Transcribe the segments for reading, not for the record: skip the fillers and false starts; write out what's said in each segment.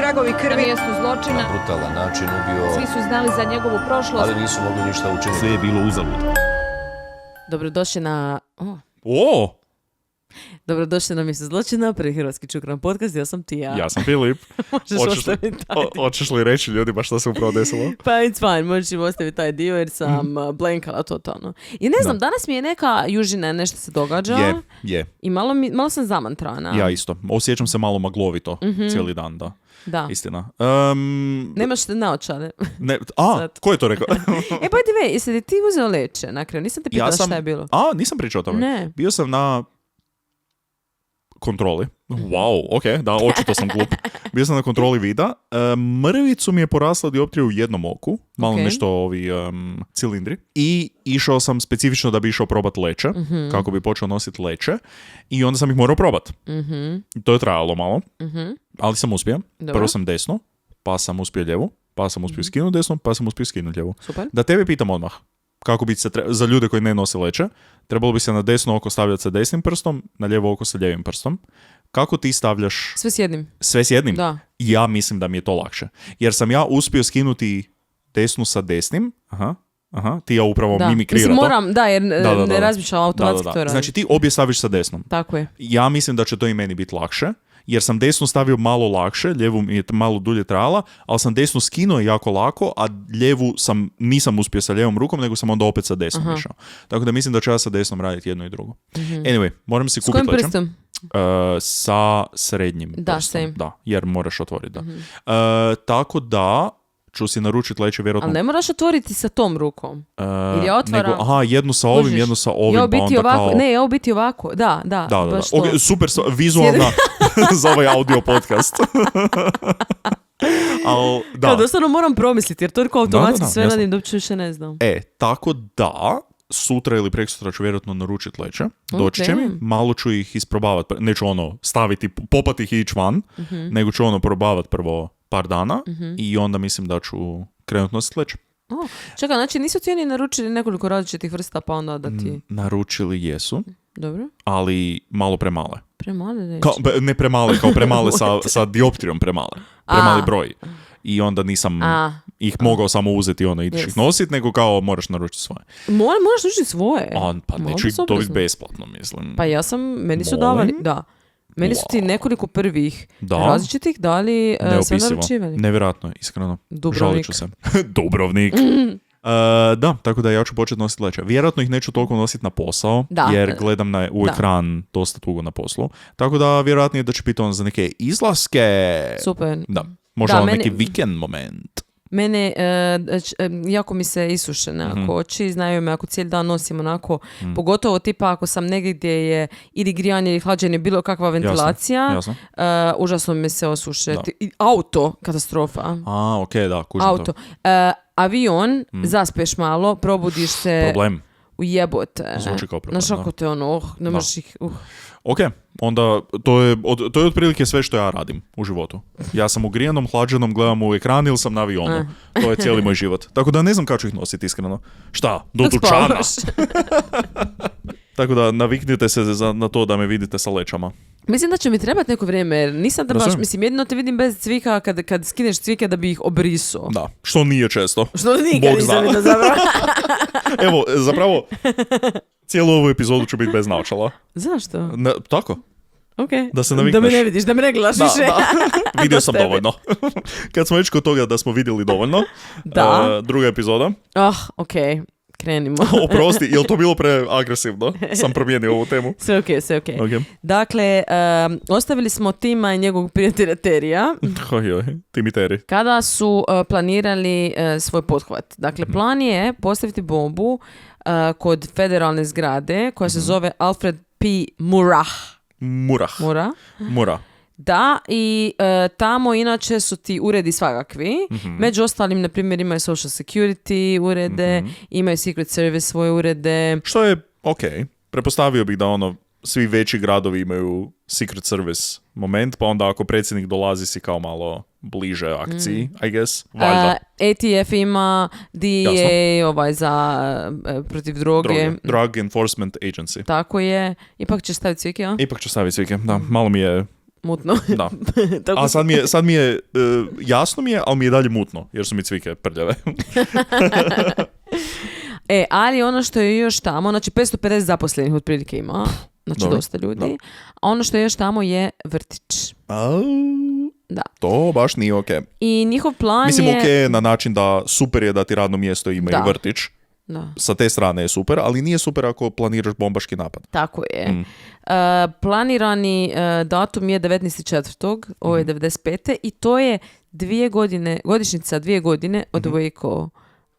tragovi Na krvi. mjestu zločina. Na brutalan način ubio, Svi su znali za njegovu prošlost. ali nisu mogli ništa učiniti. Sve je bilo uzalud. Dobrodošli na... O! Dobrodošli na mjesto zločina, prvi hrvatski čukran podcast, ja sam Tija. Ja sam Filip. Možeš ostaviti taj dio. Hoćeš li reći ljudima šta se upravo desilo? Pa it's fine, možeš im ostaviti taj dio jer sam blankala totalno. I ne znam, danas mi je neka južina, nešto se događa Je. i malo sam zamantrana. Ja isto. Osjećam se malo maglovito cijeli dan, da. Da. Istina. Nemaš te naočale. Sad. Ko je to rekao? E, by the way, jesi ti uzeo leče na kraju? Nisam te pitala šta je bilo. Nisam pričao o tome. Ne. Bio sam na kontroli. Wow, ok, da, očito sam glup. Bio sam na kontroli vida. Mrvicu mi je porasla dioptrija u jednom oku. Malo nešto ovi cilindri. I išao sam specifično da bi išao probat leće. Kako bi počeo nositi leće. I onda sam ih morao probat. To je trajalo malo. Ali sam uspio. Dobro. Prvo sam desno, pa sam uspio lijevu, pa sam uspio skinuti desno, pa sam uspio skinuti lijevu. Super. Da tebe pitam odmah. Kako bi se za ljude koji ne nose leće, trebalo bi se na desno oko stavljati sa desnim prstom, na lijevo oko sa lijevim prstom. Kako ti stavljaš? Sve s jednim. Sve s jednim? Da. Ja mislim da mi je to lakše. Jer sam ja uspio skinuti desnu sa desnim. Aha, ti ja upravo mimikrira Mislim, to. moram, da, jer ne razmišljam automatski to radim. Znači ti obje staviš sa desnom. Tako je. Ja mislim da će to i meni biti lakše. Jer sam desnu stavio malo lakše, lijevu mi je malo dulje trajala, ali sam desnu skinuo jako lako, a lijevu nisam uspio sa lijevom rukom, nego sam onda opet sa desnom išao. Tako da mislim da ću ja sa desnom raditi jedno i drugo. Anyway, moram si kupiti leće. S kojim prstom? Sa srednjim da, prstom. same. Da, jer moraš otvoriti, da. Tako da ću si naručiti leće vjerojatno. Ali ne moraš otvoriti sa tom rukom. Ili ja otvaram... jednu sa ovim, jednu sa ovim, ja pa onda ovako, kao... Ne, ja biti ovako. Da. Baš to. Okay, super, vizualna za ovaj audio podcast. Da. Kao doslovno moram promisliti, jer toliko automatski sve jasno. radim da uopće više ne znam. Tako da, sutra ili preksutra ću vjerojatno naručiti leće. Doći će mi, malo ću ih isprobavati. Neću staviti, popati ih i ići van, nego ću probavati prvo par dana i onda mislim da ću krenuti nositi leće. Čekaj, znači nisu ti oni naručili nekoliko različitih vrsta pa onda da ti... Naručili jesu, Dobro. ali malo premale. Premale leće. Ne premale, kao premale sa dioptrijom premale. Premali broj. I onda nisam ih mogao samo uzeti i ići ih nositi, nego kao moraš naručiti svoje. Moraš naručiti svoje? Pa neću ih dobiti besplatno, mislim. Pa meni su davali, da. Meni su ti nekoliko prvih različitih dali sve naručivanje. Nevjerojatno, iskreno. Dubrovnik. Žalit ću se. Dubrovnik. Da, tako da ja ću početi nositi leće. Vjerojatno ih neću toliko nositi na posao, jer gledam u ekran dosta tugo na poslu. Tako da vjerojatno je da će biti za neke izlaske. Super. Da, možda neki vikend moment. Mene, jako mi se isuše nekako oči, znaju me ako cijeli dan nosim onako, pogotovo tipa ako sam negdje gdje je ili grijanje ili hlađenje, bilo kakva ventilacija, Jasno. Užasno mi se osuše. Auto, katastrofa. Okej, da, kužim auto. to. Avion, zaspeš malo, probudiš se... Problem. Ujebote. Zvuči kao problem, znaš ako te ne možeš ih... Ok, onda to je otprilike sve što ja radim u životu. Ja sam u grijanom, hlađenom, gledam u ekran ili sam na avionu. To je cijeli moj život. Tako da ne znam kako ću ih nositi, iskreno. Šta? Do dućana? Tako da naviknite se na to da me vidite sa lećama. Mislim da će mi trebati neko vrijeme, jer nisam da baš, mislim, jedino te vidim bez cvika kad skineš cvike da bi ih obrisao. Da, što nije često. Što nikad nisam vidio zapravo. Evo, zapravo, cijelu ovu epizodu ću biti bez naočala. Zašto? Tako. Okay. Da se navikneš. Da me ne vidiš, da me ne gledaš više. Vidio sam dovoljno. Kad smo već kod toga da smo vidjeli dovoljno. Druga epizoda. Okej. Krenimo. Oprosti, je li to bilo preagresivno? Sam promijenio ovu temu. Sve okej. Dakle, ostavili smo Tima i njegovog prijatelja Terija. Tim i Teri. Kada su planirali svoj pothvat. Dakle, plan je postaviti bombu kod federalne zgrade koja se zove Alfred P. Murrah. Da, i tamo inače su ti uredi svakakvi. Među ostalim, na primjer, imaju social security urede, imaju secret service svoje urede. Što je pretpostavio bih da svi veći gradovi imaju secret service moment, pa onda ako predsjednik dolazi si kao malo bliže akciji, I guess. Valjda. ATF ima, DEA za protiv droge. Drug Enforcement Agency. Tako je. Ipak ćeš staviti cvike, ja? Ipak ću staviti cvike, da. Malo mi je mutno. Da. Tako A sad mi je jasno mi je, ali mi je dalje mutno, jer su mi cvike prljave. Ali ono što je još tamo, znači 550 zaposlenih otprilike ima, znači Dobro, dosta ljudi, da. a ono što je još tamo je vrtić. Da. To baš nije okej. I njihov plan Mislim, je... okej na način da super je da ti radno mjesto ima Da. i vrtić. Da. Sa te strane je super, ali nije super ako planiraš bombaški napad. Tako je. Planirani datum je 19.4. Ovo je 95. I to je 2 godine, godišnjica 2 godine od Waco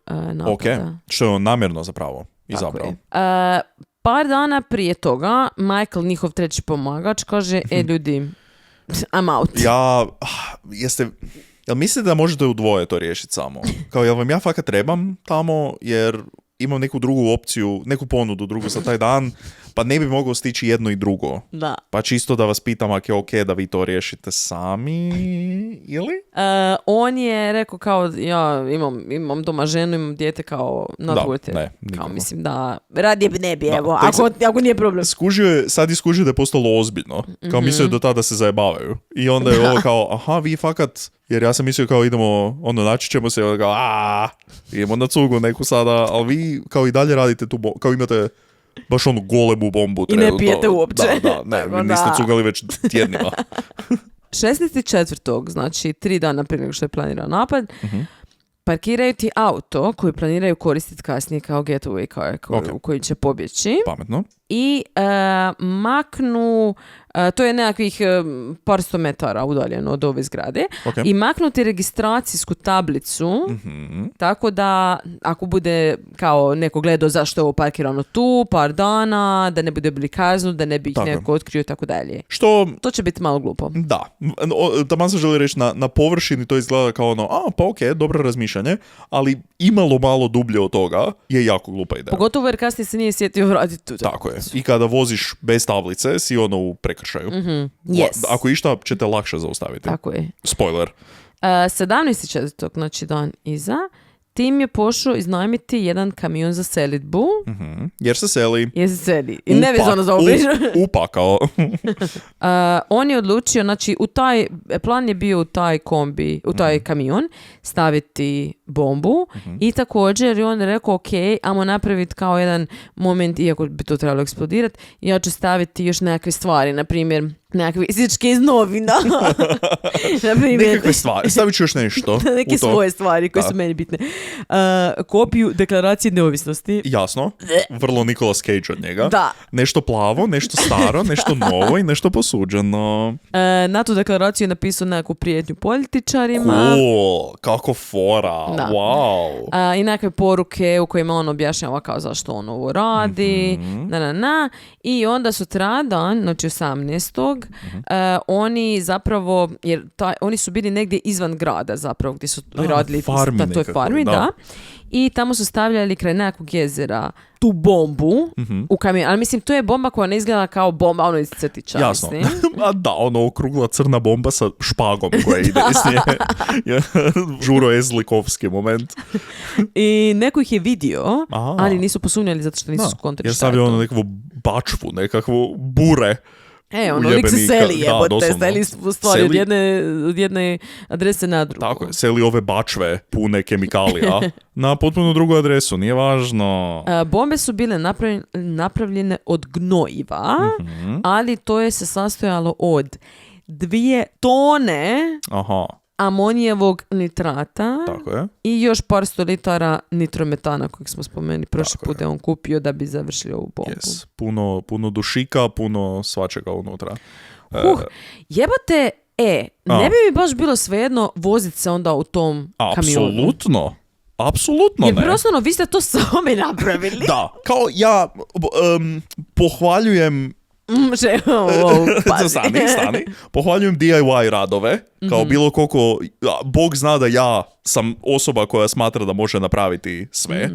napada. Ok, što je on namjerno zapravo Tako izabrao. je. Par dana prije toga, Michael, njihov treći pomagač, kaže, ljudi, I'm out. Jel mislite da možete u dvoje to riješiti samo? Kao, jel vam ja fakat trebam tamo, jer imam neku drugu opciju, neku ponudu drugu za taj dan, pa ne bi mogao stići jedno i drugo. Da. Pa čisto da vas pitam ako je okej da vi to riješite sami, ili? On je rekao kao, ja imam doma ženu, imam dijete, kao not Da, worth it. ne, Kao nikako. mislim da radije bi ne bi, Da, evo, tek ako nije problem. Sad je skužio da je postalo ozbiljno. Kao mislio do tada se zajebavaju. I onda je ovo kao, aha, vi fakat, jer ja sam mislio kao idemo, naći ćemo se, onda kao, idemo na cugu neku sada, ali vi kao i dalje radite tu kao imate baš onu golemu bombu. I ne pijete uopće. Da, ne, Tako vi niste da. cugali već tjednima. 16.4. znači 3 dana prije nego što je planirao napad, parkiraju ti auto koji planiraju koristiti kasnije kao getaway car u koji će pobjeći Pametno. i maknu, to je nekakvih par sto metara udaljeno od ove zgrade, Ok. i maknuti registracijsku tablicu, tako da ako bude kao neko gledao zašto je ovo parkirano tu par dana, da ne bude bili kaznu, da ne bi ih Tako je. neko otkrio i tako dalje. Što, To će biti malo glupo. da, taman se želi reći, na površini to izgleda kao ono, pa okej, dobro razmišljanje, ali imalo malo dublje od toga je jako glupa ideja. Pogotovo jer kasnije se nije sjetio vratiti tu. Tako je. I kada voziš bez tablice, si u prekršaju. Yes. Ako išta, ćete lakše zaustaviti. Tako je. Spoiler. 17.4. znači dan iza, tim je pošao iznajmiti jedan kamion za selidbu. Jer se seli. Je se seli. I nevezano za ovu priču. Upakao. On je odlučio, znači plan je bio u taj kombi, u taj kamion staviti bombu i također je on rekao, ok, ajmo napraviti kao jedan moment, iako bi to trebalo eksplodirati, ja ću staviti još nekakve stvari, na primjer nekakve izličke iz novina. Na primjer, Nekakve stvari. Stavit ću još nešto. neke u to. svoje stvari koje Da. su meni bitne. Kopiju deklaracije neovisnosti. Jasno. Vrlo Nicolas Cage od njega. Da. Nešto plavo, nešto staro, nešto novo i nešto posuđeno. Na tu deklaraciju je napisao nekakvu prijetnju političarima. Cool. Kako fora. Da. Wow. I nekakve poruke u kojima on objašnjava kao zašto on ovo radi. I onda sutradan, znači 18. Oni zapravo, jer oni su bili negdje izvan grada zapravo, gdje su radili farmi na toj nekakvoj, farmi, da. I tamo su stavljali kraj nekakvog jezera tu bombu u kamion. Ali mislim, to je bomba koja ne izgleda kao bomba iz crtića. Jasno. Mislim. A da, okrugla crna bomba sa špagom koja ide iz nje. Žuro Ezlikovski moment. I neko ih je vidio, Aha. ali nisu posumnjali zato što nisu skontali Jer šta je stavio to. nekakvu bačvu, nekakvu bure. Lik se seli, Da, jebote, doslovno. seli stvari Seli- od jedne adrese na drugu. Tako je, seli ove bačve pune kemikalija na potpuno drugu adresu, nije važno. Bombe su bile napravljene od gnojiva, ali to je se sastojalo od 2 tone Aha, amonijevog nitrata tako je. i još par sto litara nitrometana kojeg smo spomenuli prošli Tako put je on kupio da bi završili ovu bombu. Yes. Puno dušika, puno svačega unutra. Jebote, ne bi mi baš bilo svejedno voziti se onda u tom kamionu. Apsolutno Jer ne. prostorno, vi ste to sami napravili. Da, kao ja pohvaljujem stani. Pohvaljujem DIY radove, kao bilo koliko, Bog zna da ja sam osoba koja smatra da može napraviti sve.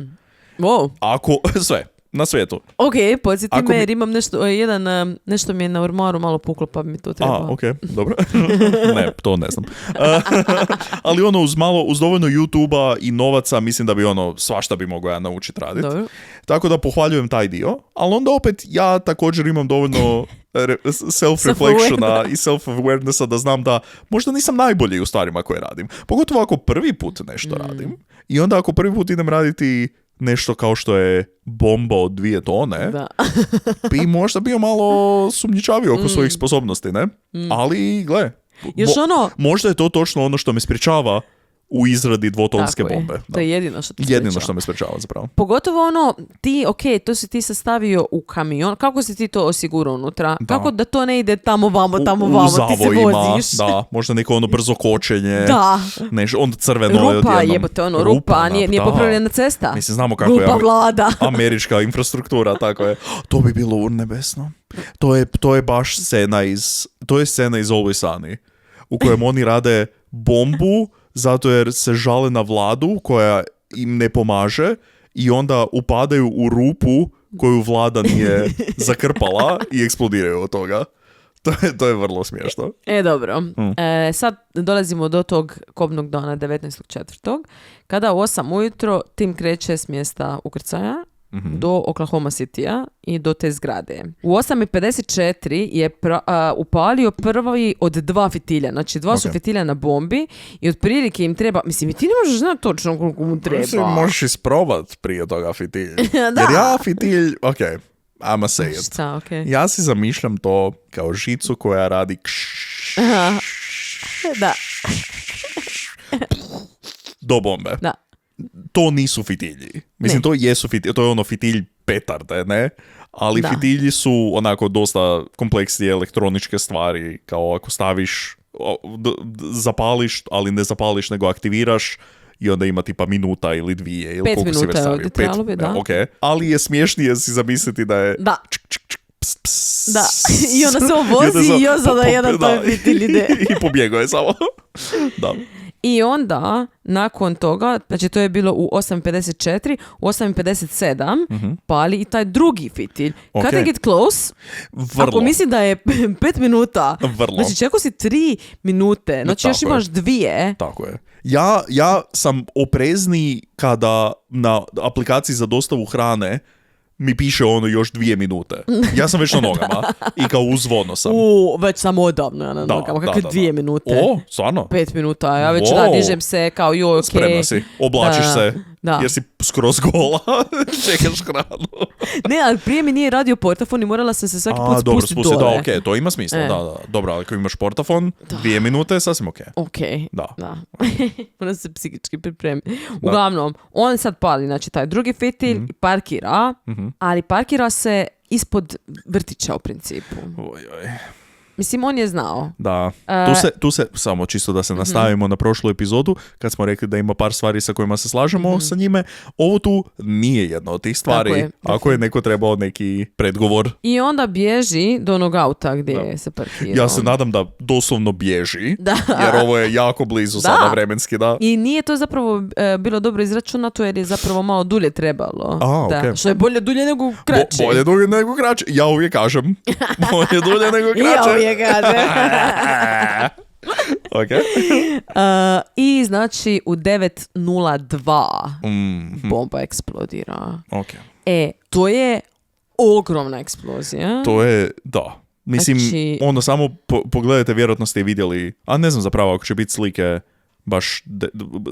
Wow. Ako, sve. na svijetu. Ok, podsjeti Ako me mi- jer imam nešto mi je na ormaru malo puklo pa mi to treba. Ok, dobro. Ne, to ne znam. Ali ono, uz dovoljno YouTube-a i novaca, mislim da bi svašta bi mogao ja naučiti raditi. Dobro. Tako da pohvaljujem taj dio, ali onda opet ja također imam dovoljno self-reflectiona i self-awarenessa da znam da možda nisam najbolji u stvarima koje radim. Pogotovo ako prvi put nešto radim. I onda ako prvi put idem raditi nešto kao što je bomba od 2 tone, Da. bi možda bio malo sumnjičavio oko svojih sposobnosti, ne? Ali, gle, Još možda je to točno ono što me sprječava u izradi 2-tonske tako je. bombe. To je jedino što ti Jedino sprječava. što me sprječava zapravo. Pogotovo ti, to si ti sastavio u kamion, kako si ti to osigurao unutra? Da. Kako da to ne ide tamo vamo, U ti se zavojima, voziš? da, možda neko brzo kočenje, Da. onda crveno je Rupa, odjednom. jebote, rupa, nije da. popravljena cesta. Mislim, znamo kako Glupa je vlada. američka infrastruktura, tako je. To bi bilo urnebesno. To je baš scena iz Always Sunny, u kojem oni rade bombu zato jer se žale na vladu koja im ne pomaže i onda upadaju u rupu koju vlada nije zakrpala i eksplodiraju od toga. To je vrlo smiješno. Dobro. Sad dolazimo do tog kobnog dana 19.4. kada u 8 ujutro tim kreće s mjesta ukrcaja do Oklahoma Citya i do te zgrade. U 8.54 je upalio prvi od 2 fitilja. Znači 2 su Ok. fitilja na bombi i otprilike im treba... Mislim, i ti ne možeš znati točno koliko mu treba. Mislim, možeš isprobat prije toga fitilj. Da. Jer ja fitilj, I'ma say it. Šta, okej. Ja si zamišljam to kao žicu koja radi Da, do bombe. da. To nisu fitilji. Mislim, Ne. to jesu fitilji, to je fitilj petarde, ne? Ali Da. fitilji su onako dosta kompleksnije elektroničke stvari, kao ako staviš, zapališ, ali ne zapališ, nego aktiviraš, i onda ima tipa minuta ili 2 ili 5 koliko si već minuta je stavio. ovdje trebalo bi, da. Ok. Ali je smiješnije si zamisliti da je Da. ps, ps, Da, i onda se on vozi i još za jedan taj fitilj ide. I pobjegao je samo. Da. I onda, nakon toga, znači to je bilo u 8.54, u 8.57 pali i taj drugi fitilj. Ok. Kada get close, Vrlo. ako misli da je 5 minuta, Vrlo. znači čekao si 3 minute, znači još Tako je. imaš 2. Tako je. Ja sam oprezniji kada na aplikaciji za dostavu hrane mi piše još 2 minute. Ja sam već na nogama i kao uzvodno sam. Već sam odavno ja na nogama, kakve 2 minute. O, stvarno? 5 minuta, ja već Wow. dižem se kao joj, okej. Spremna si. Oblačiš Da, se da. jer si skroz gola. Čekaš hranu. Ne, ali prije mi nije radio portafon i morala sam se svaki put dobro, spustiti spusti. dole. Da, okej, to ima smisla. E. Da. Dobro, ali ako imaš portafon, 2 minute, sasvim okej. Ok, Da. Moram se psihički pripremiti. Uglavnom, on sad pali, znači taj drugi fitilj i parkira, ali parkira se ispod vrtića u principu. Oj. Mislim, on je znao. Da, tu se, samo čisto da se nastavimo na prošlu epizodu, kad smo rekli da ima par stvari sa kojima se slažemo sa njime, ovo tu nije jedna od tih stvari, Tako je. ako je neko trebao neki predgovor. I onda bježi do onog auta gdje se parkirao. Ja se nadam da doslovno bježi, Da. jer ovo je jako blizu Da. sada vremenski, da. I nije to zapravo bilo dobro izračunato jer je zapravo malo dulje trebalo. A, okej. Što je bolje dulje nego kraće. Bolje dulje nego kraće. Ja uvijek kažem. Bolje dulje nego kraće. Ja uvijek kažem. Ok. I znači u 9.02 Mhm. bomba eksplodira. Ok. To je ogromna eksplozija. To je, da. Mislim, Znači- onda samo pogledajte, vjerojatno ste i vidjeli, a ne znam zapravo ako će biti slike baš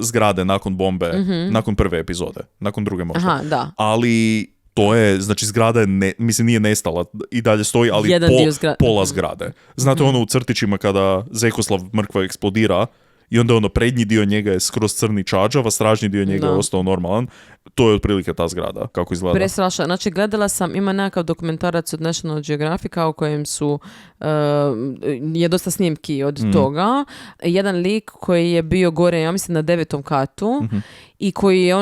zgrade nakon bombe, nakon prve epizode, nakon druge možda. Aha, da. Ali to je, znači zgrada je, mislim nije nestala, i dalje stoji, ali Jedan dio pola zgrade. Znate ono u crtićima kada Zekoslav mrkva eksplodira i onda prednji dio njega je skroz crni čađav, a stražnji dio njega je ostao normalan. To je otprilike ta zgrada, kako izgleda. Prestrašno. Znači, gledala sam, ima nekakav dokumentarac od National Geographica u kojem su, je dosta snimki od toga. Jedan lik koji je bio gore, ja mislim, na 9. katu i koji je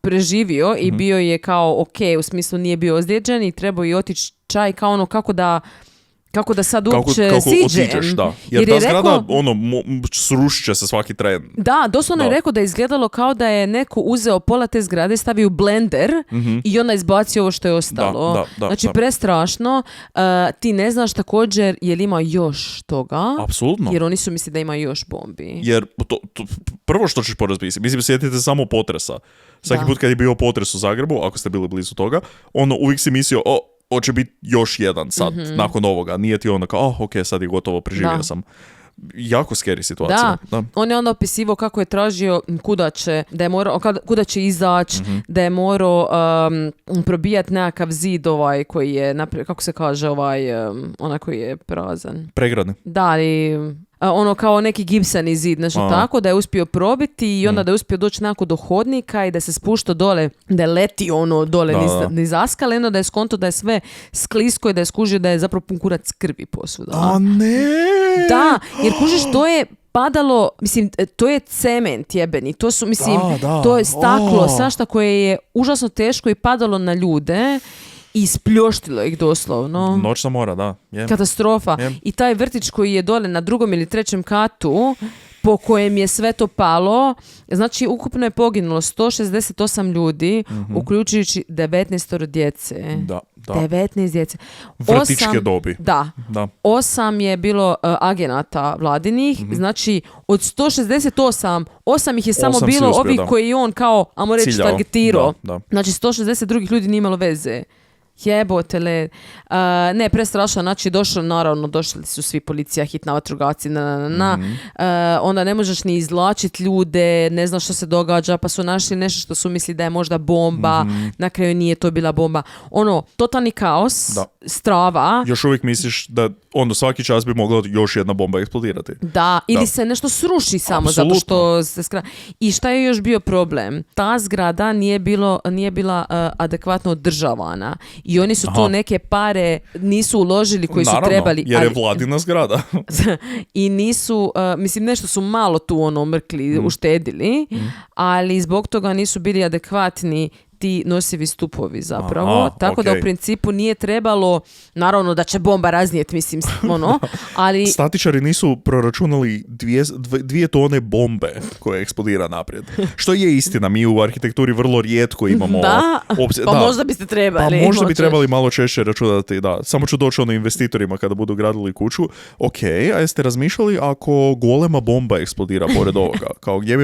preživio i bio je kao ok, u smislu nije bio ozlijeđen i trebao je otići čaj kao kako da kako da sad Kako uopće otiđeš, siđem. da. Jer ta je zgrada, rekao, srušit će se svaki tren. da, doslovno je Da. rekao da je izgledalo kao da je neko uzeo pola te zgrade, stavio u blender i onda izbacio ovo što je ostalo. Da, znači, da. prestrašno. Ti ne znaš također je li ima još toga. Apsolutno. Jer oni su misli da ima još bombi. Jer prvo što ćeš porazmisliti, mislim, sjetite samo potresa. Svaki Da. put kad je bio potres u Zagrebu, ako ste bili blizu toga, uvijek si mislio, hoće biti još jedan sad, nakon ovoga. Nije ti ono kao, ok, sad je gotovo, preživio Da. sam. Jako scary situacija. Da, on je onda opisivao kako je tražio kuda će, da je morao, kuda će izaći, da je morao probijati nekakav zid koji je, kako se kaže, onaj koji je prazan. Pregrade. Da, ali ono kao neki gipsani zid, nešto tako, da je uspio probiti i onda da je uspio doći nekako do hodnika i da se spušta dole, da je leti dole niz askale, da je skonto da je sve sklisko i da je skužio da je zapravo pun kurac krvi posvuda. A ne! Da, jer kužiš, to je padalo, mislim, to je cement jebeni, to su, mislim, to je staklo, svašta koje je užasno teško i padalo na ljude i ispljoštilo ih doslovno. Noćna mora, da. Yeah. Katastrofa. Yeah. I taj vrtić koji je dole na 2. ili 3. katu, po kojem je sve to palo, znači ukupno je poginulo 168 ljudi, uključujući 19 djece. Da. 19 djece. Vrtićke dobi. Da. 8 je bilo agenata vladinih, znači od 168, 8 ih je samo bilo ovi koji on kao, ajmo reći, targetirao. Da. Znači 160 drugih ljudi nije imalo veze. Jebotele. Ne, prestrašno. Znači, došli su svi, policija, hitna, vatrogasci, onda ne možeš ni izvlačiti ljude, ne znaš što se događa, pa su našli nešto što su misli da je možda bomba, na kraju nije to bila bomba. Totalni kaos, strava. Još uvijek misliš da svaki čas bi mogla još jedna bomba eksplodirati. Da, ili se nešto sruši samo zato što se I šta je još bio problem? Ta zgrada nije bila adekvatno održavana. I oni su tu neke pare nisu uložili koji su trebali. Jer je vladina zgrada. I nisu, mislim, nešto su malo tu mrkli, uštedili, ali zbog toga nisu bili adekvatni ti nosivi stupovi zapravo. Tako da u principu nije trebalo, naravno da će bomba raznijeti, mislim, ali... Statičari nisu proračunali 2 tone bombe koje eksplodira naprijed. Što je istina, mi u arhitekturi vrlo rijetko imamo... Možda biste trebali. Pa možda bi trebali malo češće računati, da. Samo ću doći investitorima kada budu gradili kuću. Ok, a jeste razmišljali ako golema bomba eksplodira pored ovoga? Kao gdje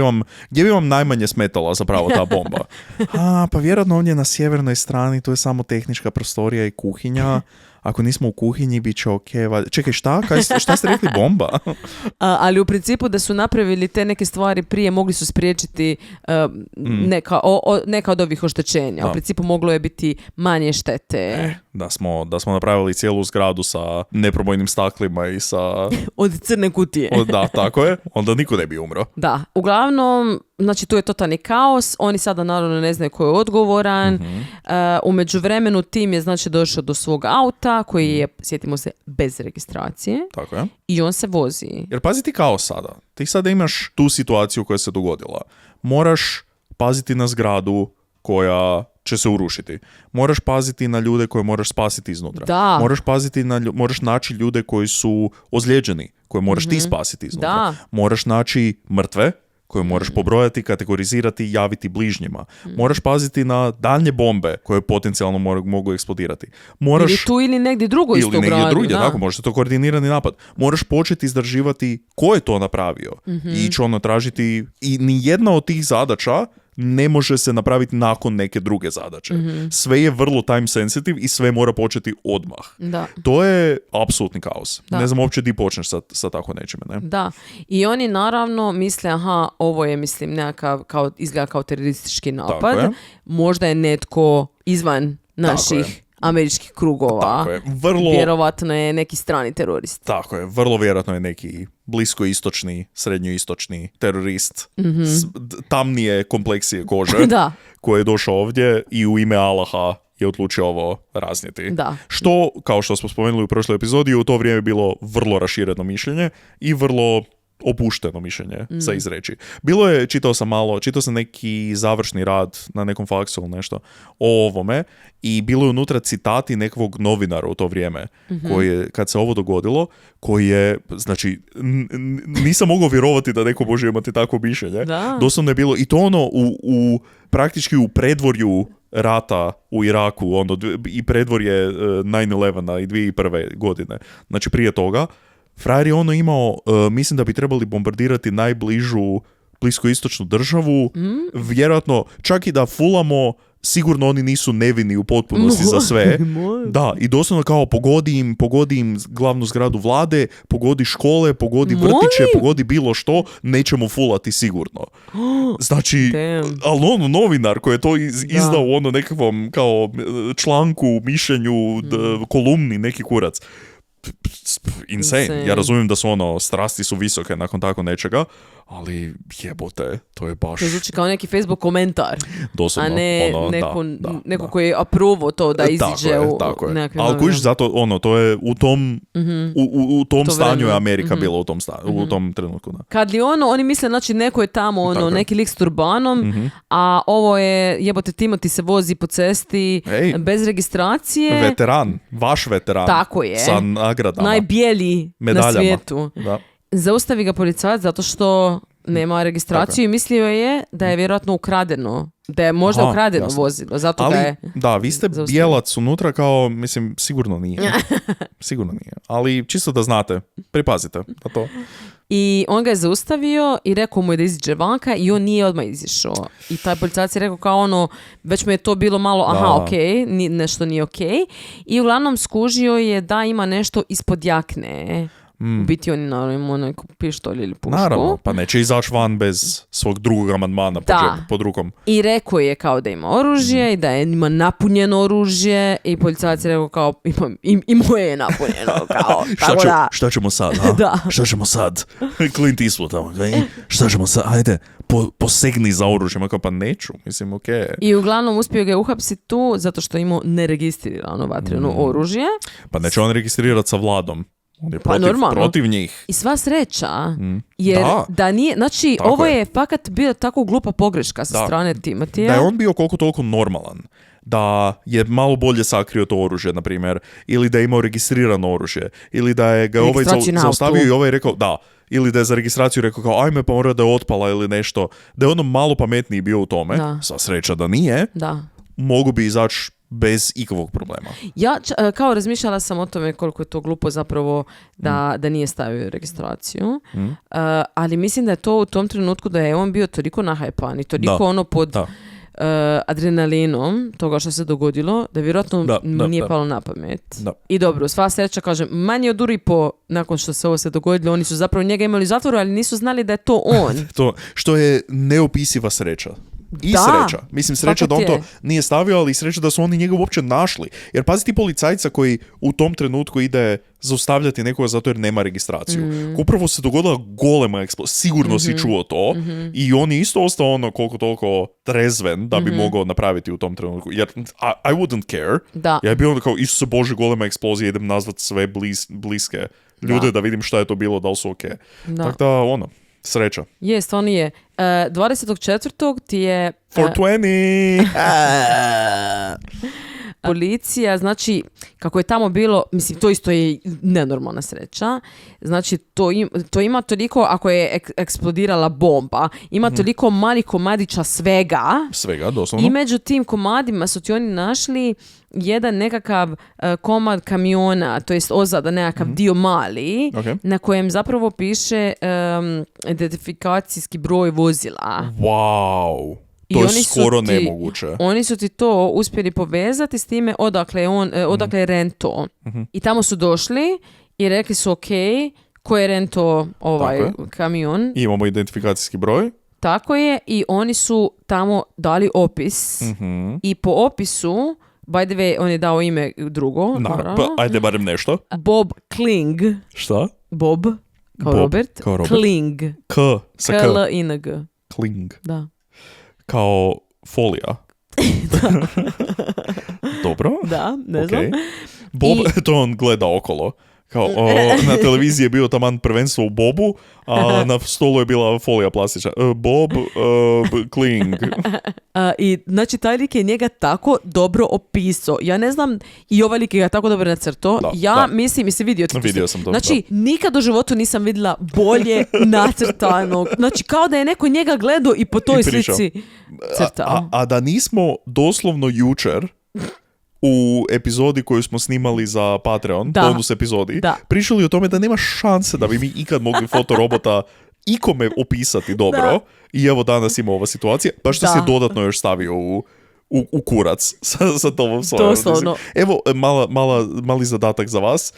bi vam najmanje smetala zapravo ta bomba? Pa vjerojatno ovdje na sjevernoj strani, tu je samo tehnička prostorija i kuhinja. Ako nismo u kuhinji, bit će ok. Čekaj, šta ste rekli, bomba? Ali u principu da su napravili te neke stvari prije, mogli su spriječiti neka od ovih oštećenja. U principu moglo je biti manje štete. Da smo napravili cijelu zgradu sa neprobojnim staklima i sa... Od crne kutije. Da, tako je. Onda niko ne bi umro. Da. Uglavnom, znači tu je totalni kaos. Oni sada naravno ne znaju ko je odgovoran. U međuvremenu tim je znači došao do svog auta koji je, sjetimo se, bez registracije. Tako je. I on se vozi. Jer pazi ti kaos sada. Ti sada imaš tu situaciju koja se dogodila. Moraš paziti na zgradu koja će se urušiti. Moraš paziti na ljude koje moraš spasiti iznutra. Da. Moraš naći ljude koji su ozlijeđeni, koje moraš ti spasiti iznutra. Da. Moraš naći mrtve koje moraš pobrojati, kategorizirati i javiti bližnjima. Moraš paziti na daljnje bombe koje potencijalno mogu eksplodirati. Ili tu ili negdje drugo isto gradu. Ili negdje drugdje, tako, možda to koordinirani napad. Moraš početi istraživati ko je to napravio i ići tražiti, i nijedna od tih zadaća ne može se napraviti nakon neke druge zadaće. Sve je vrlo time sensitive i sve mora početi odmah. Da. To je apsolutni kaos. Da. Ne znam uopće di počneš sa tako nečime. Ne? Da. I oni naravno misle, ovo je, mislim, nekakav, izgleda kao teroristički napad. Možda je netko izvan naših američkih krugova. Tako je. Vjerovatno je neki strani terorist. Tako je. Vrlo vjerojatno je neki bliskoistočni, srednjoistočni terorist. Tamnije kompleksije kože. Da. Koji je došao ovdje i u ime Allaha je odlučio ovo raznijeti. Da. Što, kao što smo spomenuli u prošloj epizodi, u to vrijeme bilo vrlo rašireno mišljenje i vrlo opušteno mišljenje za izreći. Bilo je, čitao sam neki završni rad na nekom faksu ili nešto o ovome i bilo je unutra citati nekog novinara u to vrijeme koji je, kad se ovo dogodilo, koji je, znači, nisam mogao vjerovati da neko može imati takvo mišljenje. Da. Doslovno je bilo, i to ono u praktički u predvorju rata u Iraku, i predvorje 9/11 i 2001. godine. Znači prije toga, frajer je ono imao, mislim da bi trebali bombardirati najbližu bliskoistočnu državu, vjerojatno čak i da fulamo, sigurno oni nisu nevini u potpunosti za sve. Da, i doslovno kao pogodi im glavnu zgradu vlade, pogodi škole, pogodi vrtiće, pogodi bilo što, nećemo fulati sigurno. Znači, ali ono novinar koji je to izdao u ono nekakvom kao članku, mišljenju, kolumni, neki kurac. Insane. Ja razumijem da su strasti su visoke nakon tako nečega, ali jebote, to je baš... To zvuči kao neki Facebook komentar, doslovno, a ne neko koji je aprovo to da iziđe tako u je. nekakvim... Ali kužiš, zato to je u tom u tom to stanju je vremenu. Amerika bila u tom u tom trenutku. Da. Kad li oni misle, znači neko je tamo, neki lik s turbanom, a ovo je, jebote, Timothy se vozi po cesti bez registracije. Veteran, vaš veteran. Tako je. Sa nagradama. Najbijelji medaljama na svijetu. Da. Zaustavi ga policajac zato što nema registraciju i mislio je da je vjerojatno ukradeno. Da je možda ukradeno vozilo. Zato ali, ga je da, vi ste zaustavio. bijelac unutra kao, mislim, sigurno nije. Sigurno nije. Ali čisto da znate, pripazite na to. I on ga je zaustavio i rekao mu je da iziđe vanka i on nije odmah izišao. I taj policajac je rekao kao već mu je to bilo malo, okej, nešto nije okej. I uglavnom skužio je da ima nešto ispod jakne. U biti oni naravno imaju neku pištolj ili pušku. Naravno, pa neće izaći van bez svog drugog amandmana pod rukom. I rekao je kao da ima oružje i da ima napunjeno oružje i policajac je rekao kao i moje je napunjeno. Kao, šta ćemo sad? Da. Šta ćemo sad? Clint Eastwood tamo. Šta ćemo sad? Ajde, posegni za oružjem. Kao, pa neću, mislim, okej. I uglavnom uspio ga je uhapsiti tu zato što je imao neregistrirano vatreno oružje. Pa neće on registrirati sa vladom. On je protiv njih. I sva sreća, jer da nije, znači tako ovo je fakat bio tako glupa pogreška sa strane Timothya. Da je on bio koliko toliko normalan, da je malo bolje sakrio to oružje, na primjer, ili da je imao registrirano oružje, ili da je ga ovaj zaustavio i ovaj rekao, ili da je za registraciju rekao kao, ajme, pa mora da je otpala ili nešto, da je ono malo pametniji bio u tome, sva sreća da nije, mogu bi izaći bez ikakvog problema. Ja kao razmišljala sam o tome koliko je to glupo zapravo da nije stavio registraciju, ali mislim da je to u tom trenutku da je on bio toliko nahajpan i toliko pod adrenalinom toga što se dogodilo, da vjerojatno nije palo na pamet. I dobro, sva sreća, kažem, manje od uri po nakon što se ovo se dogodilo, oni su zapravo njega imali u zatvoru, ali nisu znali da je to on. To što je neopisiva sreća. I sreća. Mislim, sreća da on to nije stavio, ali sreća da su oni njega uopće našli. Jer pazi ti policajca koji u tom trenutku ide zaustavljati nekoga zato jer nema registraciju. Upravo se dogodila golema eksplozija. Sigurno si čuo to. I on je isto ostao koliko toliko trezven da bi mogao napraviti u tom trenutku. Jer I wouldn't care. Ja je bio kao, Isuse Bože, golema eksplozija, idem nazvat sve bliske ljude da vidim šta je to bilo, da li su okej. Tako da, sreća. Jest, on je. 24. ti je... 420! Policija, znači, kako je tamo bilo, mislim, to isto je nenormalna sreća. Znači, to ima toliko, ako je eksplodirala bomba, ima toliko malih komadića svega. Svega, doslovno. I među tim komadima su ti oni našli jedan nekakav komad kamiona, to jest ozada nekakav dio mali, na kojem zapravo piše identifikacijski broj vozila. Wow! To je skoro nemoguće. Oni su ti to uspjeli povezati s time odakle je rento. I tamo su došli i rekli su ko je rento kamion. I imamo identifikacijski broj. Tako je, i oni su tamo dali opis. I po opisu, by the way, on je dao ime drugo. Pa ajde barem nešto. Bob Kling. Šta? Bob, kao Robert. Kling. K-L-I-N-G. Kling. Da. Kao folija. Dobro. Da, ne znam. Bob, to on gleda okolo. Kao, na televiziji je bio taman prvenstvo u bobu, a na stolu je bila folija plastična. Bob Kling. I znači taj lik je njega tako dobro opisao. Ja ne znam, i ovaj lik je ga tako dobro nacrtao. Mislim, vidio ti Vidio sam to. Znači, nikad u životu nisam vidjela bolje nacrtanog. Znači, kao da je neko njega gledao i po toj slici crtao. A da nismo doslovno jučer u epizodi koju smo snimali za Patreon, bonus epizodi, pričali o tome da nema šanse da bi mi ikad mogli fotorobota ikome opisati dobro. I evo danas ima ova situacija. Baš što si je dodatno još stavio u kurac sa tom svojom. Doslovno. Evo, mali zadatak za vas.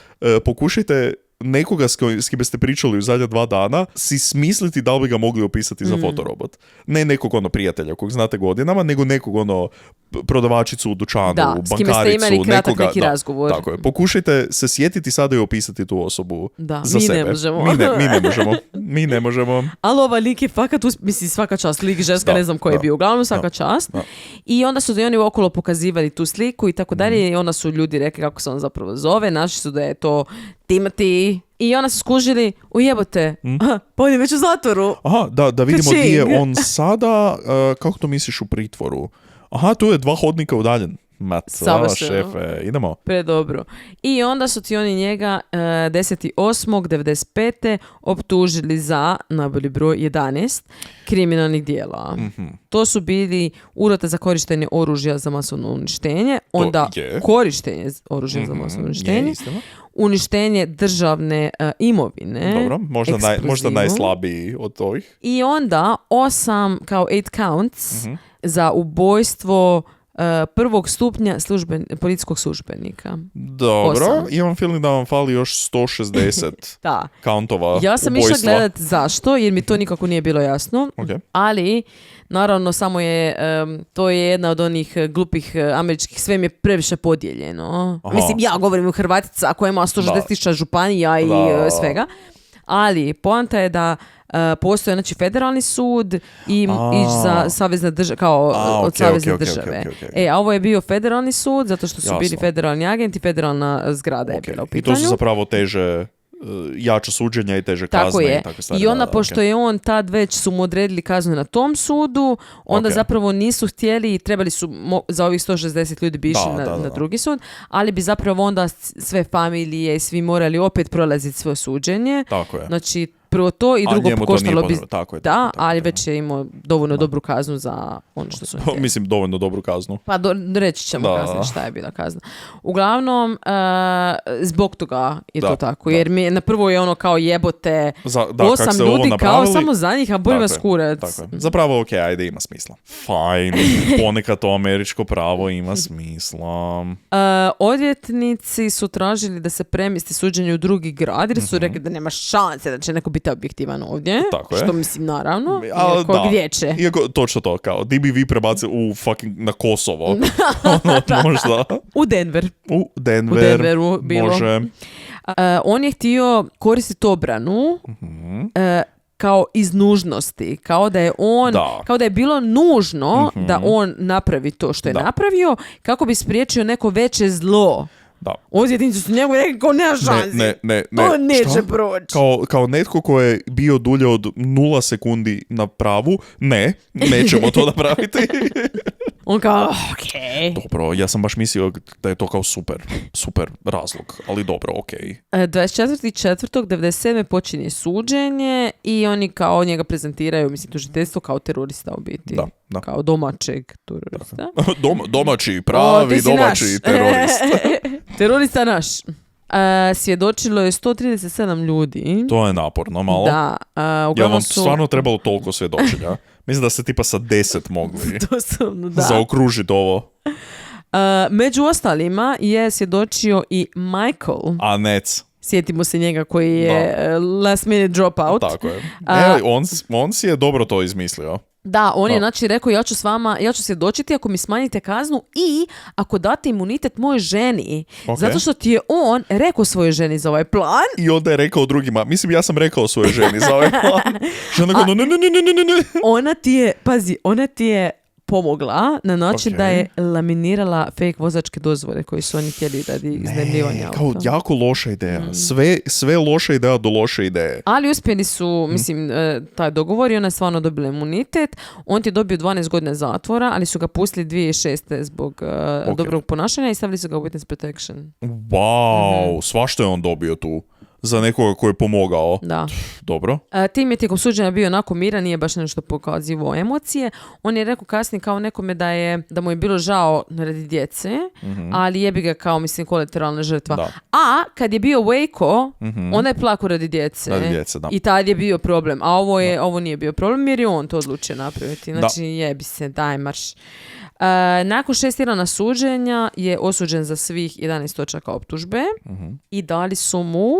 Pokušajte nekoga s kime ste pričali u zadnja 2 dana si smisliti da li bi ga mogli opisati za fotorobot. Ne nekog prijatelja kog znate godinama, nego nekog prodavačicu u dućanu, bankaricu, s kime ste imali kratak neki razgovor. Tako je. Pokušajte se sjetiti sada i opisati tu osobu za sebe. Ne možemo. Mi ne možemo. Ali ova lik je fakat, mislim svaka čast, lik ženska, ne znam ko je bio, uglavnom svaka čast. I onda su da oni okolo pokazivali tu sliku i tako dalje i onda su ljudi rekli kako se on zapravo zove, našli su da je to Timothy. I onda su skužili, ujebote, pa on je već u zatvoru. Aha, da vidimo gdje je on sada, kako to misliš u pritvoru? Aha, tu je 2 hodnika udaljen. Šefe, idemo. Predobro. I onda su ti oni njega 10.8.95. optužili za najbolji broj 11 kriminalnih dijela. To su bili urota za korištenje oružja za masovno uništenje, onda korištenje oružja za masovno uništenje, uništenje državne imovine. Dobro, možda najslabiji od ovih. I onda 8 counts za ubojstvo prvog stupnja policijskog službenika. Dobro, imam feeling da vam fali još 160 countova. Ja sam išla gledat zašto, jer mi to nikako nije bilo jasno. Ali, naravno, samo je, to je jedna od onih glupih američkih, sve mi je previše podijeljeno. Aha. Mislim, ja govorim u Hrvatica koja ima 160.000 županija i svega. Ali, poanta je da postoje znači federalni sud i za savezne države, kao od savezne države. A ovo je bio federalni sud zato što su bili federalni agenti, federalna zgrada je bila u pitanju. I to su zapravo teže jače suđenja i teže kazne. Tako je. I onda, pošto je on tad već su mu odredili kaznu na tom sudu, onda zapravo nisu htjeli i trebali su za ovih 160 ljudi bi išli na drugi sud, ali bi zapravo onda sve familije i svi morali opet prolaziti svoje suđenje. Tako je. Znači, prvo to i drugo pokoštalo bi... Tako je, ali već je imao dovoljno dobru kaznu za ono što su htjeli. Mislim, dovoljno dobru kaznu. Pa reći ćemo kasnije šta je bila kazna. Uglavnom, zbog toga je to tako. Jer mi na prvo je ono kao jebote 8 ljudi kao samo za njih, a boli vas kurac. Zapravo, ajde, ima smisla. Fajn, ponekad to američko pravo ima smisla. Odvjetnici su tražili da se premjesti suđenje u drugi grad, jer su rekli da nema šanse da će neko biti objektivan ovdje. Tako je. Što mislim, naravno. Gdje će? Iako, točno to, kao, di bi vi prebacili na Kosovo? Možda. U Denver. U Denveru bilo. Može. On je htio koristiti obranu kao iz nužnosti, kao da je bilo nužno da on napravi to što je napravio, kako bi spriječio neko veće zlo. Odvjetnici su njemu rekli kao nema šansi. To neće proći. Kao netko ko je bio dulje od 0 sekundi na pravu, nećemo to napraviti. On kao, okej. Dobro, ja sam baš mislio da je to kao super razlog, ali dobro, okej. 24.4.97. počinje suđenje i oni kao njega prezentiraju, mislim, tužiteljstvo kao terorista u biti. Da. Kao domaćeg terorista. Domaći, pravi domaći terorist. Terorista naš. Svjedočilo je 137 ljudi. To je naporno malo. Da. Ja vam stvarno trebalo toliko svjedočenja. Mislim da ste tipa sa 10 mogli zaokružiti ovo. Među ostalima je svjedočio i Michael. Nec. Sjetimo se njega koji je last minute dropout. Tako je. On si je dobro to izmislio. Da, on je znači rekao ja ću svjedočiti ako mi smanjite kaznu i ako date imunitet mojoj ženi. Zato što ti je on rekao svojoj ženi za ovaj plan. I onda je rekao drugima, mislim ja sam rekao svojoj ženi za ovaj plan. Žena go, ne. Ona ti je pomogla na način Ok. da je laminirala fake vozačke dozvole koji su oni htjeli radi iznajmljivanja Kao auta. jako loša ideja. Sve loša ideja do loše ideje. Ali uspjeli su, mislim, taj dogovor i ona je stvarno dobila imunitet. On ti je dobio 12 godina zatvora, ali su ga pustili 2006. zbog dobrog ponašanja i stavili su ga u witness protection. Wow, svašta je on dobio tu. Za nekoga koji je pomogao. Da. Dobro. Tim je tijekom suđenja bio onako miran, nije baš nešto pokazivao emocije. On je rekao kasnije kao nekome da mu je bilo žao radi djece, ali jebi ga kao, mislim, kolateralna žrtva. Da. A kad je bio Waco, onda je plako radi djece. Radi djece, da. I tad je bio problem. A ovo nije bio problem jer je on to odlučio napraviti. Znači, jebi se, daj marš. Nakon 6 tjedana suđenja je osuđen za svih 11 točaka optužbe i dali su mu,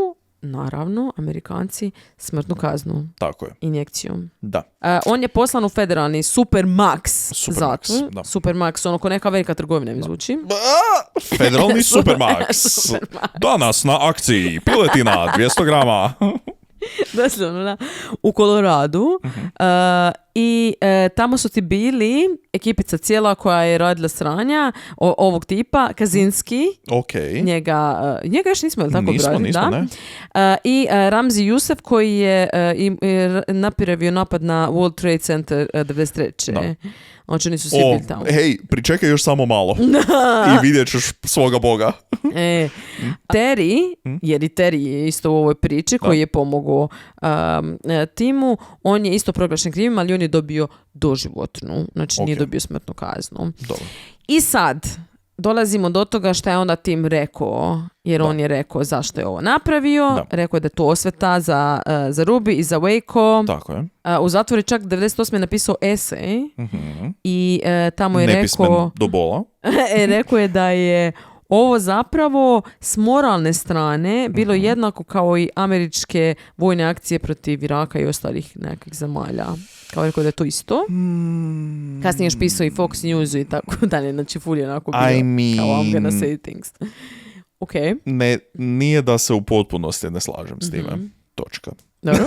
naravno, Amerikanci, smrtnu kaznu. Tako je. Injekcijom. Da. On je poslan u federalni Supermax zatvor. Da. Supermax, ono ko neka velika trgovina mi zvuči. Federalni Supermax. Danas na akciji. Piletina, 200 grama. Doslovno, da. U Koloradu. I tamo su ti bili ekipica cijela koja je radila sranja ovog tipa, Kazinski. Ok. Njega još nismo, je li tako Nismo, da? ne. I Ramzi Jusef koji je napravio napad na World Trade Center 93. Da. Znači oni su svi bili tamo. Hej, pričekaj još samo malo. I vidjet ćeš svoga boga. Terry, jer i Terry je isto u ovoj priči koji je pomogao Timu, on je isto proglašen krivim, ali on je dobio doživotnu, znači nije dobio smrtnu kaznu. Dobro. I sad dolazimo do toga šta je onda Tim rekao, jer on je rekao zašto je ovo napravio, rekao je da je to osveta za Ruby i za Waco. Tako je. U zatvoru je čak 98. napisao esej i tamo je Nepismen rekao do bola. rekao je da je ovo zapravo s moralne strane bilo jednako kao i američke vojne akcije protiv Iraka i ostalih nekih zemalja. Kao rekao da je to isto. Kasnije još pisao i Fox News i tako dalje. Znači ful je onako bio kao I'm gonna say things. Ok. Ne, nije da se u potpunosti ne slažem s time. Točka. Dobro.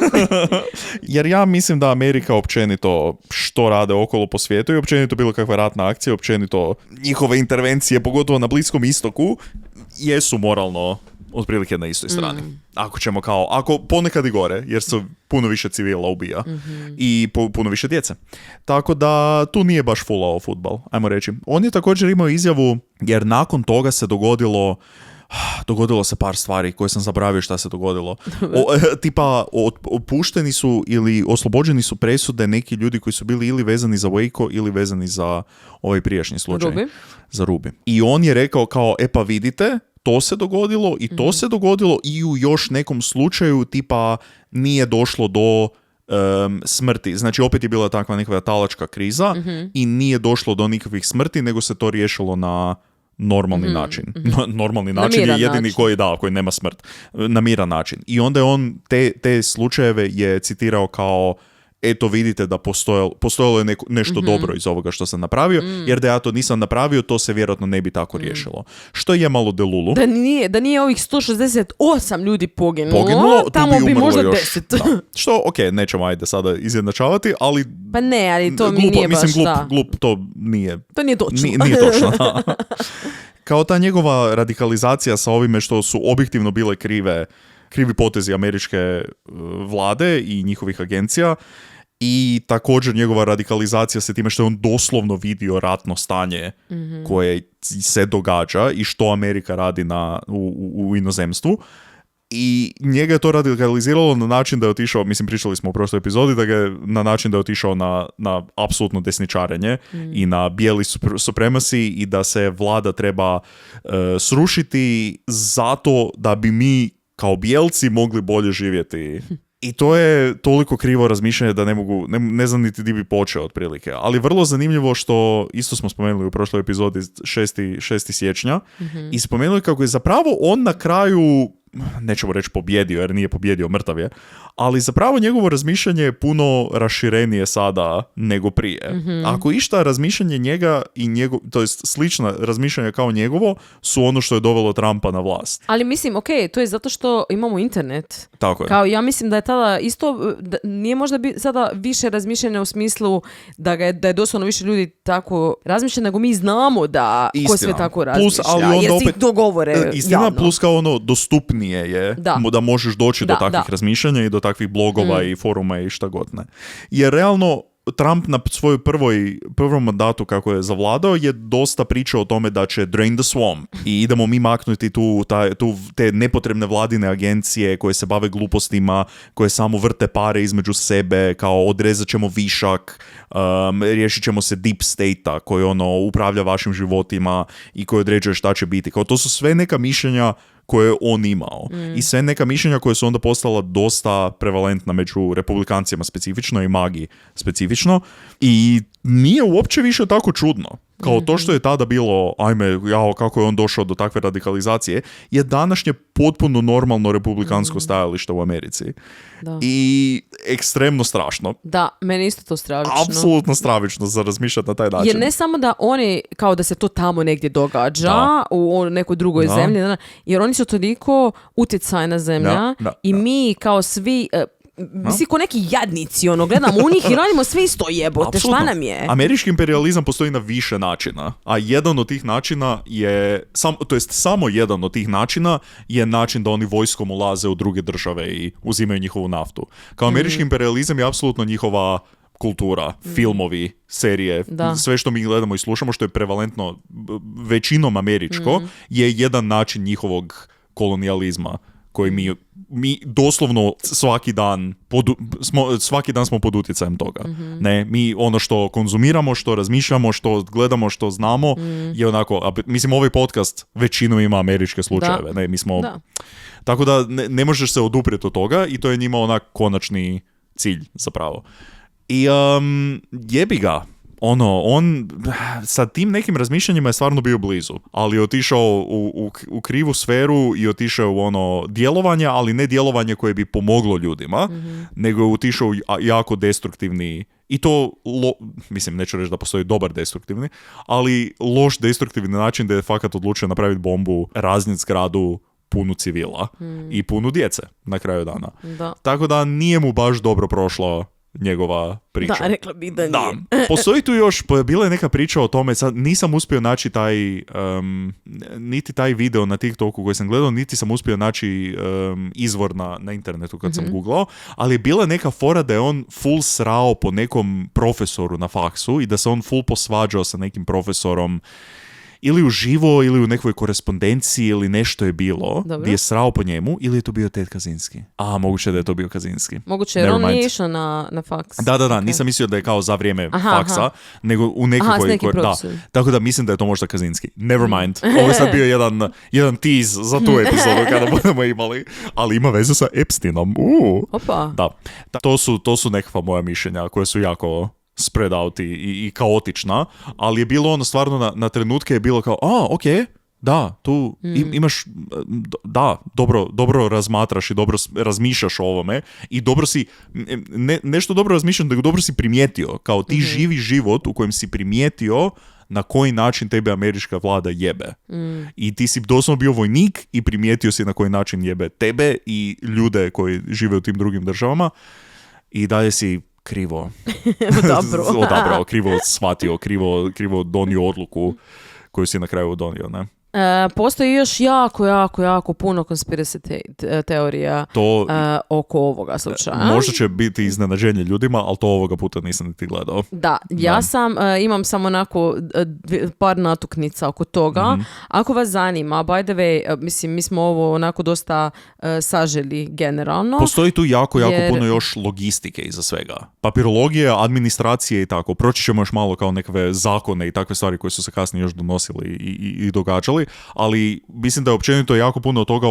Jer ja mislim da Amerika općenito što rade okolo po svijetu i općenito bilo kakva ratna akcija, općenito njihove intervencije, pogotovo na Bliskom istoku, jesu moralno otprilike na istoj strani. Ako ponekad i gore, jer se puno više civila ubija i puno više djece. Tako da tu nije baš fulao futbal, ajmo reći. On je također imao izjavu, jer nakon toga se dogodilo se par stvari koje sam zaboravio šta se dogodilo. Tipa, opušteni su ili oslobođeni su presude neki ljudi koji su bili ili vezani za Waco ili vezani za ovaj prijašnji slučaj. Za Ruby. I on je rekao kao, pa vidite, to se dogodilo i to se dogodilo i u još nekom slučaju tipa nije došlo do smrti. Znači opet je bila takva neka talačka kriza i nije došlo do nikakvih smrti, nego se to riješilo na normalni način. Normalni način je jedini koji nema smrt. Na miran način. I onda je on te slučajeve je citirao kao eto vidite da postojalo je nešto dobro iz ovoga što sam napravio, jer da ja to nisam napravio, to se vjerojatno ne bi tako riješilo. Što je malo delulu. Da nije ovih 168 ljudi poginulo, tamo bi možda još 10. Da. Što, nećemo ajde sada izjednačavati, ali pa ne, ali to mi nije baš glup, to nije. To nije točno. Nije točno, da. Kao ta njegova radikalizacija sa ovime što su objektivno bile krivi potezi američke vlade i njihovih agencija i također njegova radikalizacija se time što je on doslovno vidio ratno stanje koje se događa i što Amerika radi u inozemstvu. I njega je to radikaliziralo na način da je otišao, mislim pričali smo u prošloj epizodi, da ga je na način da je otišao na apsolutno desničarenje i na bijeli supremacy i da se vlada treba srušiti zato da bi mi kao bijelci mogli bolje živjeti. I to je toliko krivo razmišljanje da ne znam niti di bi počeo otprilike. Ali vrlo zanimljivo što, isto smo spomenuli u prošloj epizodi 6. siječnja, i spomenuli kako je zapravo on na kraju nećemo reći pobjedio, jer nije pobjedio, mrtav je, ali zapravo njegovo razmišljanje je puno raširenije sada nego prije. Ako išta, razmišljanje njega i to jest slična razmišljanja kao njegovo su ono što je dovelo Trumpa na vlast. Ali mislim, ok, to je zato što imamo internet. Tako je. Kao ja mislim da je tada isto, nije možda sada više razmišljanja u smislu da je doslovno više ljudi tako razmišlja, nego mi znamo da ko sve tako razmišlja. Ali onda jer opet, si to govore istina, javno. plus kao ono, dostupnije je da možeš doći do takvih razmišljanja i do takvih blogova i foruma i šta god ne. Jer realno Trump na svojoj prvom mandatu kako je zavladao je dosta pričao o tome da će drain the swamp i idemo mi maknuti te nepotrebne vladine agencije koje se bave glupostima, koje samo vrte pare između sebe, kao odrezat ćemo višak, riješit ćemo se deep state-a koji upravlja vašim životima i koji određuje šta će biti. Kao to su sve neka mišljenja koje je on imao. I sve neka mišljenja koje su onda postala dosta prevalentna među republikancima specifično i magi specifično. I nije uopće više tako čudno. Kao to što je tada bilo, kako je on došao do takve radikalizacije, je današnje potpuno normalno republikansko stajalište u Americi. Da. I ekstremno strašno. Da, meni isto to stravično. Apsolutno stravično za razmišljati na taj način. Jer ne samo da oni, kao da se to tamo negdje događa, u nekoj drugoj zemlji, jer oni su toliko utjecajna zemlja i mi kao svi... Misli ko neki jadnici, gledamo u njih i radimo sve isto jebote, šta nam je? Američki imperializam postoji na više načina, a jedan od tih načina je, samo jedan od tih načina je način da oni vojskom ulaze u druge države i uzimaju njihovu naftu. Kao američki imperializam je apsolutno njihova kultura, filmovi, serije, sve što mi gledamo i slušamo, što je prevalentno većinom američko, je jedan način njihovog kolonijalizma koji mi doslovno svaki dan smo pod utjecajem toga. Ne, mi ono što konzumiramo, što razmišljamo, što gledamo, što znamo je onako, mislim ovaj podcast većinom ima američke slučajeve. Ne, mi smo, tako da ne možeš se oduprijeti od toga i to je njima onak konačni cilj zapravo. I jebi ga. On sa tim nekim razmišljanjima je stvarno bio blizu, ali je otišao u krivu sferu i otišao u djelovanje, ali ne djelovanje koje bi pomoglo ljudima, nego je otišao u jako destruktivni, i to, mislim, neću reći da postoji dobar destruktivni, ali loš destruktivni način da je fakat odlučio napraviti bombu, raznit zgradu punu civila i punu djece na kraju dana. Da. Tako da nije mu baš dobro prošlo njegova priča. Da, rekla bi da nije. Postoji tu još, bila je neka priča o tome, sad nisam uspio naći niti taj video na TikToku koji sam gledao, niti sam uspio naći izvor na internetu kad sam googlao, ali je bila neka fora da je on full srao po nekom profesoru na faksu i da se on full posvađao sa nekim profesorom ili uživo, ili u nekoj korespondenciji, ili nešto je bilo. Dobro. Gdje je srao po njemu, ili je to bio Ted Kaczynski. Moguće da je to bio Kaczynski. Moguće, jer on nije išao na faks. Da, okay. Nisam mislio da je kao za vrijeme faksa, nego u nekoj... Tako da mislim da je to možda Kaczynski. Never mind. Ovo je sad bio jedan tease za tu epizodu kada budemo imali. Ali ima veze sa Epsteinom. Opa. Da. To su nekakva moja mišljenja koje su jako spread out i kaotična, ali je bilo ono stvarno na trenutke je bilo kao, da, tu imaš, dobro razmatraš i dobro razmišljaš o ovome i dobro si, nešto dobro razmišljaš, nego dobro si primijetio, kao ti živi život u kojem si primijetio na koji način tebe američka vlada jebe. I ti si doslovno bio vojnik i primijetio si na koji način jebe tebe i ljude koji žive u tim drugim državama i dalje si krivo odabrao, krivo shvatio, krivo donio odluku koju si na kraju donio, ne? Postoji još jako puno conspiracy teorija oko ovoga slučaja. Možda će biti iznenađenje ljudima, ali to ovoga puta nisam niti gledao. Da, ja imam samo onako par natuknica oko toga. Ako vas zanima, by the way, mislim, mi smo ovo onako dosta saželi generalno. Postoji tu jako puno još logistike iza svega. Papirologije, administracije i tako. Proći ćemo još malo kao nekakve zakone i takve stvari koje su se kasnije još donosili i događali. Ali mislim da je općenito jako puno toga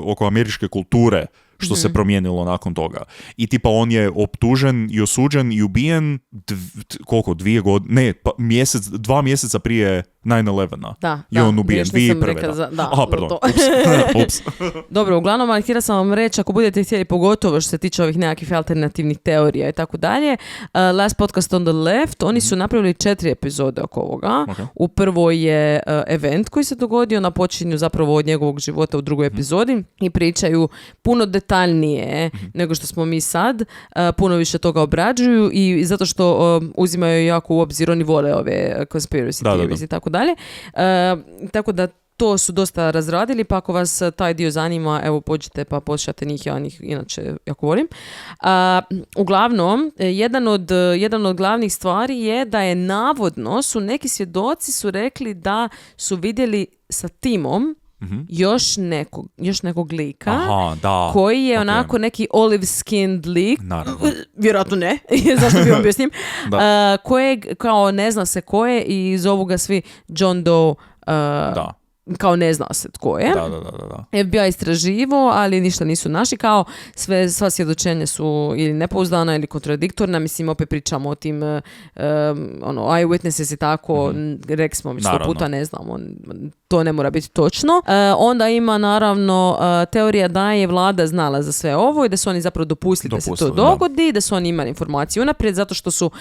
oko američke kulture što se promijenilo nakon toga. I tipa on je optužen i osuđen i ubijen 2 mjeseca prije 9/11. Da, I on ubijen grešno sam 2001. rekla Da. Aha, pardon. to. Ups. Dobro, uglavnom, ali htjela sam vam reći, ako budete htjeli, pogotovo što se tiče ovih nekakvih alternativnih teorija i tako dalje, Last Podcast on the Left, oni su napravili 4 epizode oko ovoga. Okay. U prvoj je event koji se dogodio, na počinju zapravo od njegovog života u drugoj epizodi i pričaju puno detaljnije nego što smo mi sad, puno više toga obrađuju i zato što uzimaju jako u obzir, oni vole ove conspiracy theories i tako dalje. Tako da to su dosta razradili, pa ako vas taj dio zanima, evo pođite pa poslušajte njih, ja njih inače jako volim. Uglavnom, jedan od glavnih stvari je da je navodno su neki svjedoci su rekli da su vidjeli sa timom još nekog lika. Aha, da. Koji je onako neki olive-skinned lik. Naravno. Vjerojatno ne. Zašto bi on bio s njim? Kojeg, kao ne zna se ko je i zovu ga svi John Doe. Da. Kao ne zna se tko je. Da. FBI istraživo, ali ništa nisu naši, kao sva svjedočenja su ili nepouzdana ili kontradiktorna, mislim opet pričamo o tim eyewitnesses i tako, rekli smo mi 100 puta, ne znamo, to ne mora biti točno. Onda ima naravno teorija da je vlada znala za sve ovo i da su oni zapravo dopustili da se to dogodi, da su oni imali informaciju unaprijed zato što su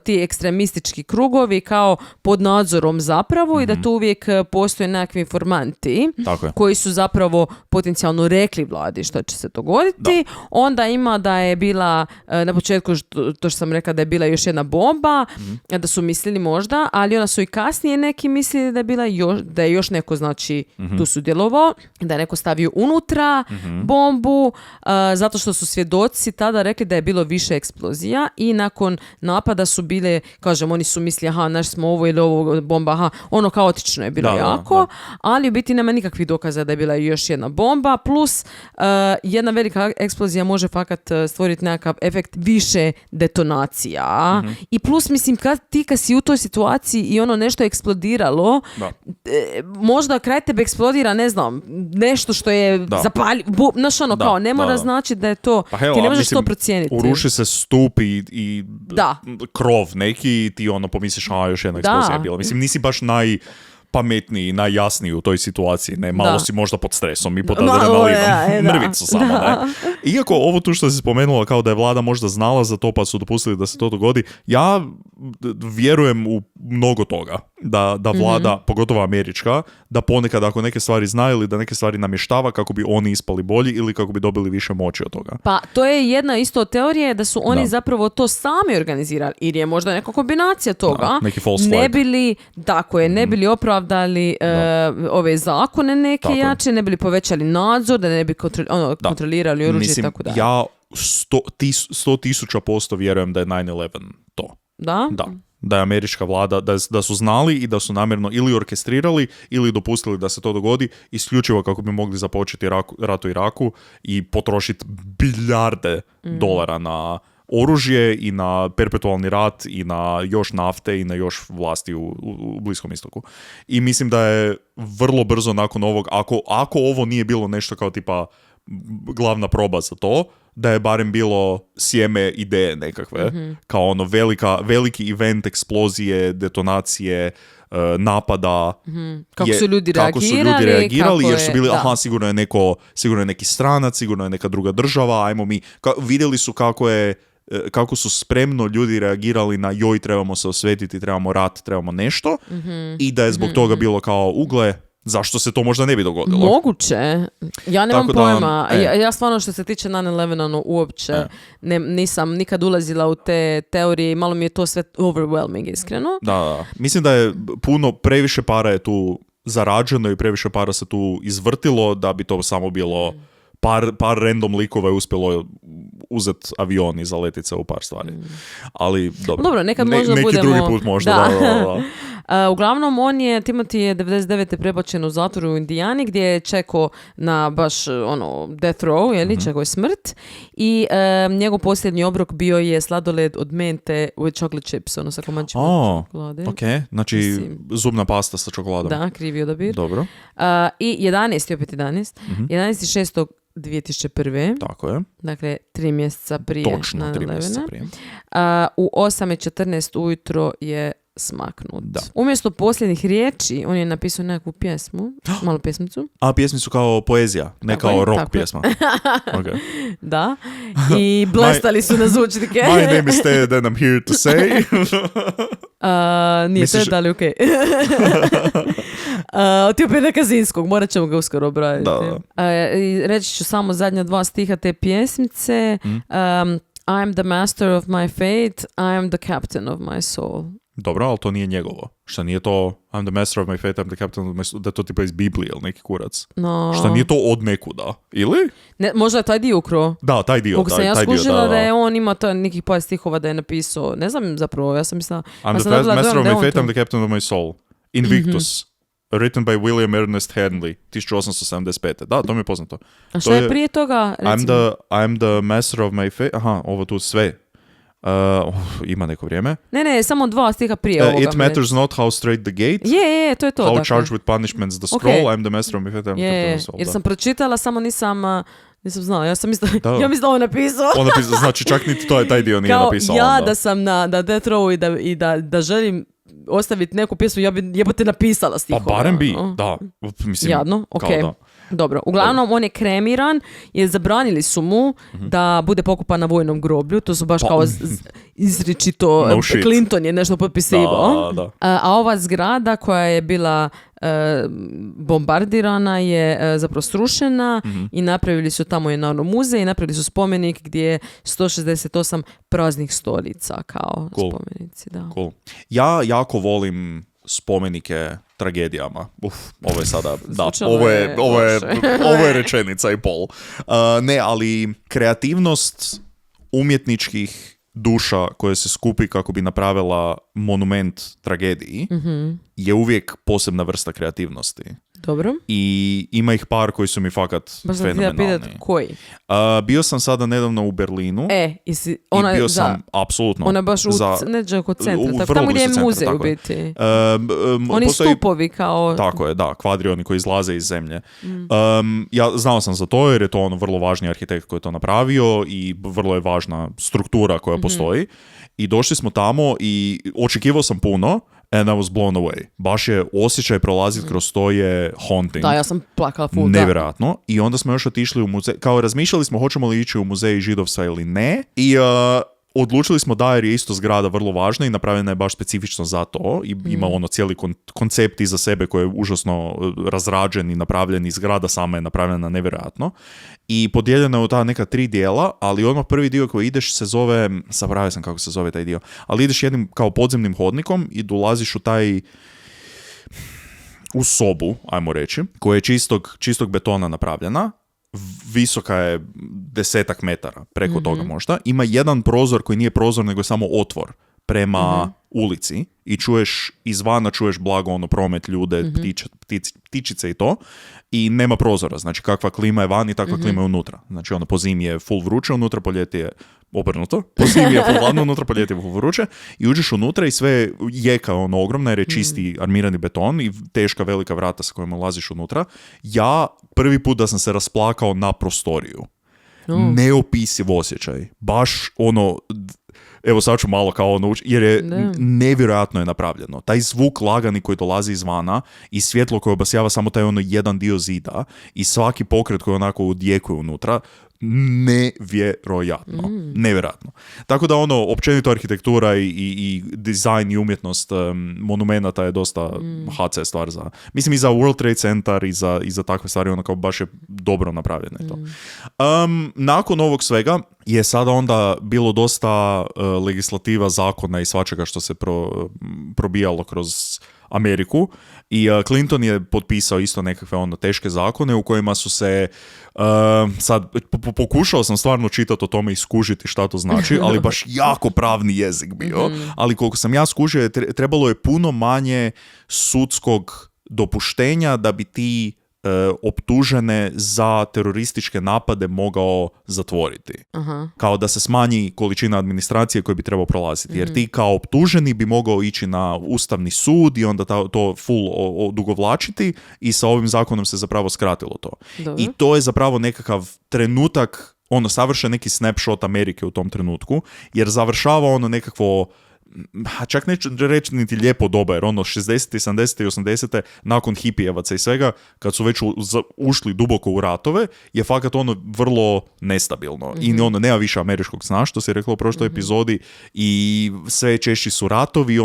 ti ekstremistički krugovi kao pod nadzorom zapravo i da tu uvijek postoje nekakvi informanti koji su zapravo potencijalno rekli vladi što će se dogoditi. Onda ima da je bila na početku to što sam rekla da je bila još jedna bomba, da su mislili možda, ali onda su i kasnije neki mislili da je bila da je još neko znači tu sudjelovao, da je neko stavio unutra bombu, zato što su svjedoci tada rekli da je bilo više eksplozija i nakon napada su bile, kažem, oni su mislili, aha, naš smo ovo ili ovo bomba, aha, ono kaotično je bilo jako, ali u biti nema nikakvih dokaza da je bila još jedna bomba, plus jedna velika eksplozija može fakat stvoriti nekakav efekt više detonacija. I plus, mislim, kad si u toj situaciji i ono nešto je eksplodiralo, možda kraj tebe eksplodira, ne znam, nešto što je zapaljivo, znaš ono, kao, ne mora znači da je to, ti ne možeš to procijeniti. Uruši se stup i krov neki i ti ono pomisliš, još jedna eksplozija je bila. Mislim, nisi baš najpametniji, najjasniji u toj situaciji, ne, malo si možda pod stresom i pod adrenalinom, mrvicu samo, ne. Iako ovo tu što si spomenula kao da je vlada možda znala za to pa su dopustili da se to dogodi, ja vjerujem u mnogo toga, da vlada, pogotovo američka, da ponekad ako neke stvari zna ili da neke stvari namještava kako bi oni ispali bolji ili kako bi dobili više moći od toga. Pa to je jedna isto od teorije da su oni zapravo to sami organizirali ili je možda neka kombinacija toga. Neki false flag. Ne bili opravdali ove zakone neke jače, ne bili povećali nadzor, da ne bi kontrolirali oružje i tako dalje. Ja 100,000% vjerujem da je 9/11 to. Da? Da je američka vlada, da su znali i da su namjerno ili orkestrirali ili dopustili da se to dogodi isključivo kako bi mogli započeti rat u Iraku i potrošiti biljarde dolara na oružje i na perpetualni rat i na još nafte i na još vlasti u Bliskom istoku. I mislim da je vrlo brzo nakon ovog, ako ovo nije bilo nešto kao tipa glavna proba za to, da je barem bilo sjeme ideje nekakve, kao ono veliki event, eksplozije, detonacije, napada. Kako su ljudi reagirali, jer su bili, sigurno je neki stranac, sigurno je neka druga država, ajmo mi, vidjeli su kako su spremno ljudi reagirali na joj, trebamo se osvetiti, trebamo rat, trebamo nešto, i da je zbog toga bilo kao ugle, zašto se to možda ne bi dogodilo? Moguće. Ja nemam pojma. Ja stvarno što se tiče 9/11 uopće nisam nikad ulazila u te teorije i malo mi je to sve overwhelming, iskreno. Da. Mislim da je previše para je tu zarađeno i previše para se tu izvrtilo da bi to samo bilo par random likova je uspjelo uzeti avion i zaletit se u par stvari. Ali dobro nekad možda neki budemo... drugi put možda. Da. Uglavnom, Timothy je 99. prebačen u zatvor u Indijani gdje je čekao na baš death row, čekao je smrt i njegov posljednji obrok bio je sladoled od mente with chocolate chips, sa komančima čokolade. Ok, znači zubna pasta sa čokoladom. Da, krivi odabir. Dobro. I 11.2001. Tako je. Dakle, 3 mjeseca prije. Točno, 3 mjeseca prije. U 8:14 ujutro je smaknut. Da. Umjesto posljednjih riječi, on je napisao nekakvu pjesmu, malu pjesmicu. A pjesmi su kao poezija, ne Tako kao je, rock tako je. pjesma. Okay. Da. I blestali su na zvučnike. My name is Ted and I'm here to say. Nije Misliš- to, da li okej. Ti opet neka Zinskog, morat ćemo ga uskoro obraditi. Da. I reći ću samo zadnja 2 stiha te pjesmice. I am the master of my fate, I am the captain of my soul. Dobro, ali to nije njegovo. Šta nije to I'm the master of my fate, I'm the captain of my soul, da je to tipa iz Biblije ili neki kurac. No. Šta nije to od nekuda? Ili? Ne, možda je taj dio ukro. Da, taj dio. Koliko sam ja taj dio, skužila da je on ima to nekih par stihova da je napisao. Ne znam zapravo, ja sam mislila... I'm ja the sam dobila master dojam of da je my on fate, to. I'm the captain of my soul. Invictus. Written by William Ernest Henley, 1875. Da, to mi je poznato. A šta To je prije toga? Recimo? I'm the master of my fate. Aha, ovo tu sve. Ima neko vrijeme. Ne, samo 2 stiha prije ovoga. It matters not how straight the gate. Je, to je to. How dakle. charged with punishments the scroll. Ok. I'm the master of my fate, I'm the captain of my soul. Jer Da. sam pročitala, samo nisam znala. Ja sam mislila, Da. ja mislim da on napisao. On napisao, znači čak niti to je taj dio nije Kao napisao. ja onda. da sam na Death Row i da želim ostaviti neku pjesmu, ja bi jebote napisala Pa stihove. barem bi, ono. da. Mislim, Jadno, kao okej. da. Dobro, uglavnom on je kremiran jer zabranili su mu da bude pokopan na vojnom groblju, to su baš Pa- kao izričito, No shit. Clinton je nešto potpisivao. Da. A ova zgrada koja je bila bombardirana je zapravo srušena i napravili su tamo jedan muzej i napravili su spomenik gdje je 168 praznih stolica kao Cool. spomenici. Da. Cool. Ja jako volim spomenike tragedijama. Ovo je sada, da, Zvučalo ovo je je rečenica i pol. Ne, ali kreativnost umjetničkih duša koje se skupi kako bi napravila monument tragediji je uvijek posebna vrsta kreativnosti. Dobro. I ima ih par koji su mi fakat Baš sam htjela fenomenalni. pitat koji. Bio sam sada nedavno u Berlinu Ona i je bio sam apsolutno ona je baš za- kod centra, u tako, vrlo tamo gdje je blizu centra, muzej u tako je. biti. Oni Stupovi kao... Tako je, da, kvadrioni koji izlaze iz zemlje. Ja znao sam za to jer je to ono vrlo važni arhitekt koji je to napravio i vrlo je važna struktura koja postoji. I došli smo tamo i očekivao sam puno and I was blown away. Baš je osjećaj prolaziti kroz to je haunting. Da, ja sam plakala full. Da. Nevjerojatno. I onda smo još otišli u muzej. Kao razmišljali smo hoćemo li ići u muzej židovstva ili ne. I odlučili smo da jer je isto zgrada vrlo važna i napravljena je baš specifično za to. I ima ono cijeli koncept iza sebe koji je užasno razrađen i napravljen i zgrada sama je napravljena nevjerojatno. I podijeljena je u ta neka 3 dijela, ali odmah prvi dio koji ideš se zove, zaboravio sam kako se zove taj dio, ali ideš jednim kao podzemnim hodnikom i dolaziš u taj u sobu, ajmo reći, koja je čistog betona napravljena, visoka je 10 metara, preko toga možda. Ima jedan prozor koji nije prozor, nego je samo otvor prema ulici i izvana čuješ blago ono promet, ljude, ptičice i to. I nema prozora, znači kakva klima je van i takva klima je unutra. Znači ono po zimi je full vruće, unutra po ljeti je obrnuto. Po zimi je full hladno, unutra po ljeti je full vruće. I uđeš unutra i sve jeka ono ogromna jer je čisti armirani beton i teška velika vrata sa kojima ulaziš unutra. Ja prvi put da sam se rasplakao na prostoriju. Neopisiv osjećaj. Baš ono... Evo sad ću malo kao ono jer je nevjerojatno je napravljeno. Taj zvuk lagani koji dolazi izvana i svjetlo koje obasjava samo taj ono jedan dio zida i svaki pokret koji onako udjekuje unutra, nevjerojatno. Nevjerojatno. Tako da ono, općenito arhitektura i dizajn i umjetnost monumenata je dosta HC stvar za... Mislim i za World Trade Center i za takve stvari, ono kao baš je dobro napravljeno to. Nakon ovog svega je sada onda bilo dosta legislativa, zakona i svačega što se probijalo kroz Ameriku i Clinton je potpisao isto nekakve ono teške zakone u kojima su se sad pokušao sam stvarno čitati o tome i skužiti šta to znači, ali baš jako pravni jezik bio, ali koliko sam ja skužio trebalo je puno manje sudskog dopuštenja da bi ti optužene za terorističke napade mogao zatvoriti. Kao da se smanji količina administracije koju bi trebao prolaziti. Jer ti kao optuženi bi mogao ići na Ustavni sud i onda to full odugovlačiti i sa ovim zakonom se zapravo skratilo to. Dobro. I to je zapravo nekakav trenutak, ono savršen neki snapshot Amerike u tom trenutku, jer završava ono nekakvo čak neću reći niti lijepo doba, jer 60. 70. i 80. nakon hipijevaca i svega, kad su već ušli duboko u ratove, je fakat vrlo nestabilno. I nema više američkog sna, što se reklo u prošloj epizodi, i sve češći su ratovi,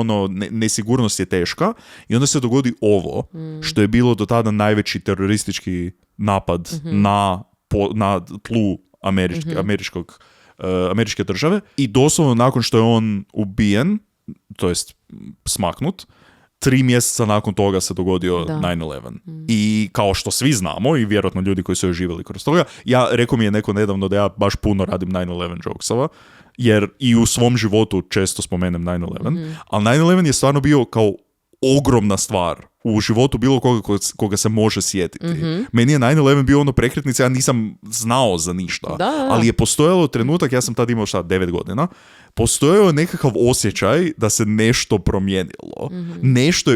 nesigurnost je teška, i onda se dogodi ovo, što je bilo do tada najveći teroristički napad na tlu američke države, i doslovno nakon što je on ubijen, to jest smaknut, 3 mjeseca nakon toga se dogodio 9/11. I kao što svi znamo, i vjerojatno ljudi koji su još živjeli kroz toga, rekao mi je neko nedavno da ja baš puno radim 9/11 jokesova, jer i u svom životu često spomenem 9/11, ali 9/11 je stvarno bio kao ogromna stvar u životu bilo koga se može sjetiti. Meni je 9/11 bio prekretnica, ja nisam znao za ništa. Ali je postojalo trenutak, ja sam tad imao 9 godina, postojao je nekakav osjećaj da se nešto promijenilo.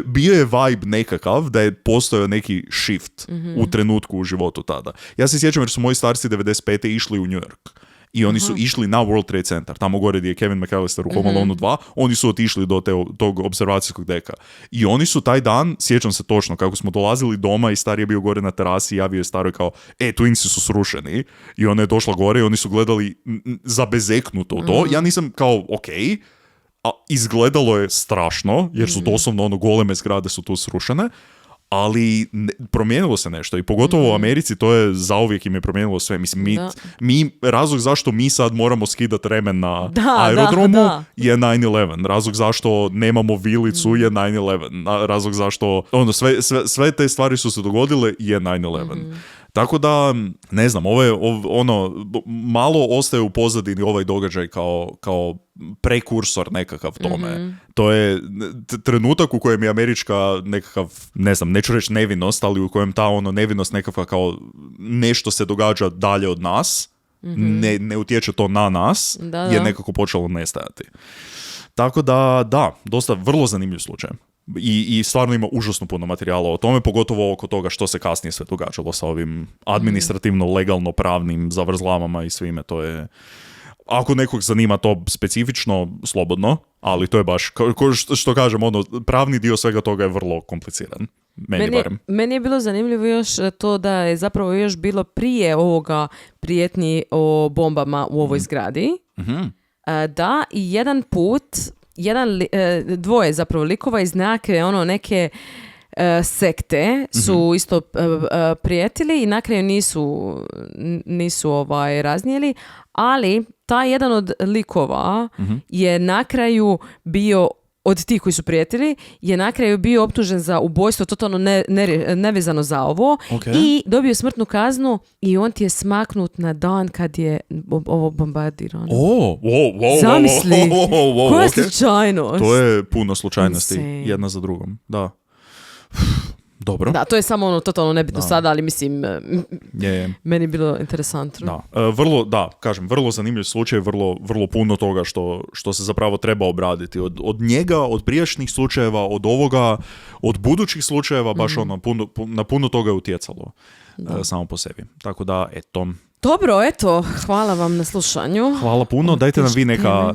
Bio je vibe nekakav da je postojao neki shift u trenutku u životu tada. Ja se sjećam jer su moji starci 95. išli u New York. I oni su išli na World Trade Center, tamo gore gdje je Kevin McAllister u Home Alone 2, oni su otišli do tog observacijskog deka. I oni su taj dan, sjećam se točno, kako smo dolazili doma i stari je bio gore na terasi i javio je staroj kao, Twinsi su srušeni. I ona je došla gore i oni su gledali zabezeknuto to. Ja nisam kao, a izgledalo je strašno, jer su doslovno goleme zgrade su tu srušene. Ali promijenilo se nešto i pogotovo u Americi to je zauvijek im je promijenilo sve. Mislim, mi razlog zašto mi sad moramo skidati remen na aerodromu je 9/11. Razlog zašto nemamo vilicu je 9/11. Razlog zašto sve te stvari su se dogodile je 9/11. Tako da, ne znam, malo ostaje u pozadini ovaj događaj kao prekursor nekakav tome. To je trenutak u kojem je američka nekakav, ne znam, neću reći nevinost, ali u kojem ta nevinost nekakva kao nešto se događa dalje od nas, ne utječe to na nas, je nekako počelo nestajati. Tako da, dosta vrlo zanimljiv slučaj. I stvarno ima užasno puno materijala o tome, pogotovo oko toga što se kasnije sve događalo sa ovim administrativno, legalno pravnim zavrzlamama i svime. To je, ako nekog zanima to specifično, slobodno, ali to je baš, što kažem, pravni dio svega toga je vrlo kompliciran. Meni je bilo zanimljivo još to da je zapravo još bilo prije ovoga prijetnji o bombama u ovoj zgradi. Da, i jedan put dvoje zapravo likova iz neke sekte su isto prijetili i na kraju nisu raznijeli, ali taj jedan od likova je na kraju bio, od tih koji su prijetili, je na kraju bio optužen za ubojstvo totalno nevezano za ovo i dobio smrtnu kaznu i on ti je smaknut na dan kad je ovo bombardirano. Zamisli, koja slučajnost. To je puno slučajnosti, jedna za drugom, da. Dobro. Da, to je samo totalno nebitno sada, ali mislim, meni je bilo interesantno. Vrlo zanimljiv slučaj, vrlo puno toga što se zapravo treba obraditi. Od njega, od prijašnjih slučajeva, od ovoga, od budućih slučajeva, baš na puno toga je utjecalo samo po sebi. Tako da, eto. Dobro, eto, hvala vam na slušanju. Hvala puno, dajte nam vi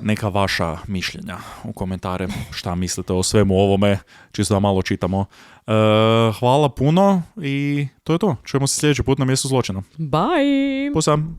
neka vaša mišljenja u komentare, šta mislite o svemu ovome, čisto da malo čitamo. Hvala puno i to je to. Čujemo se sljedeći put na mjestu zločina. Bye! Pusam!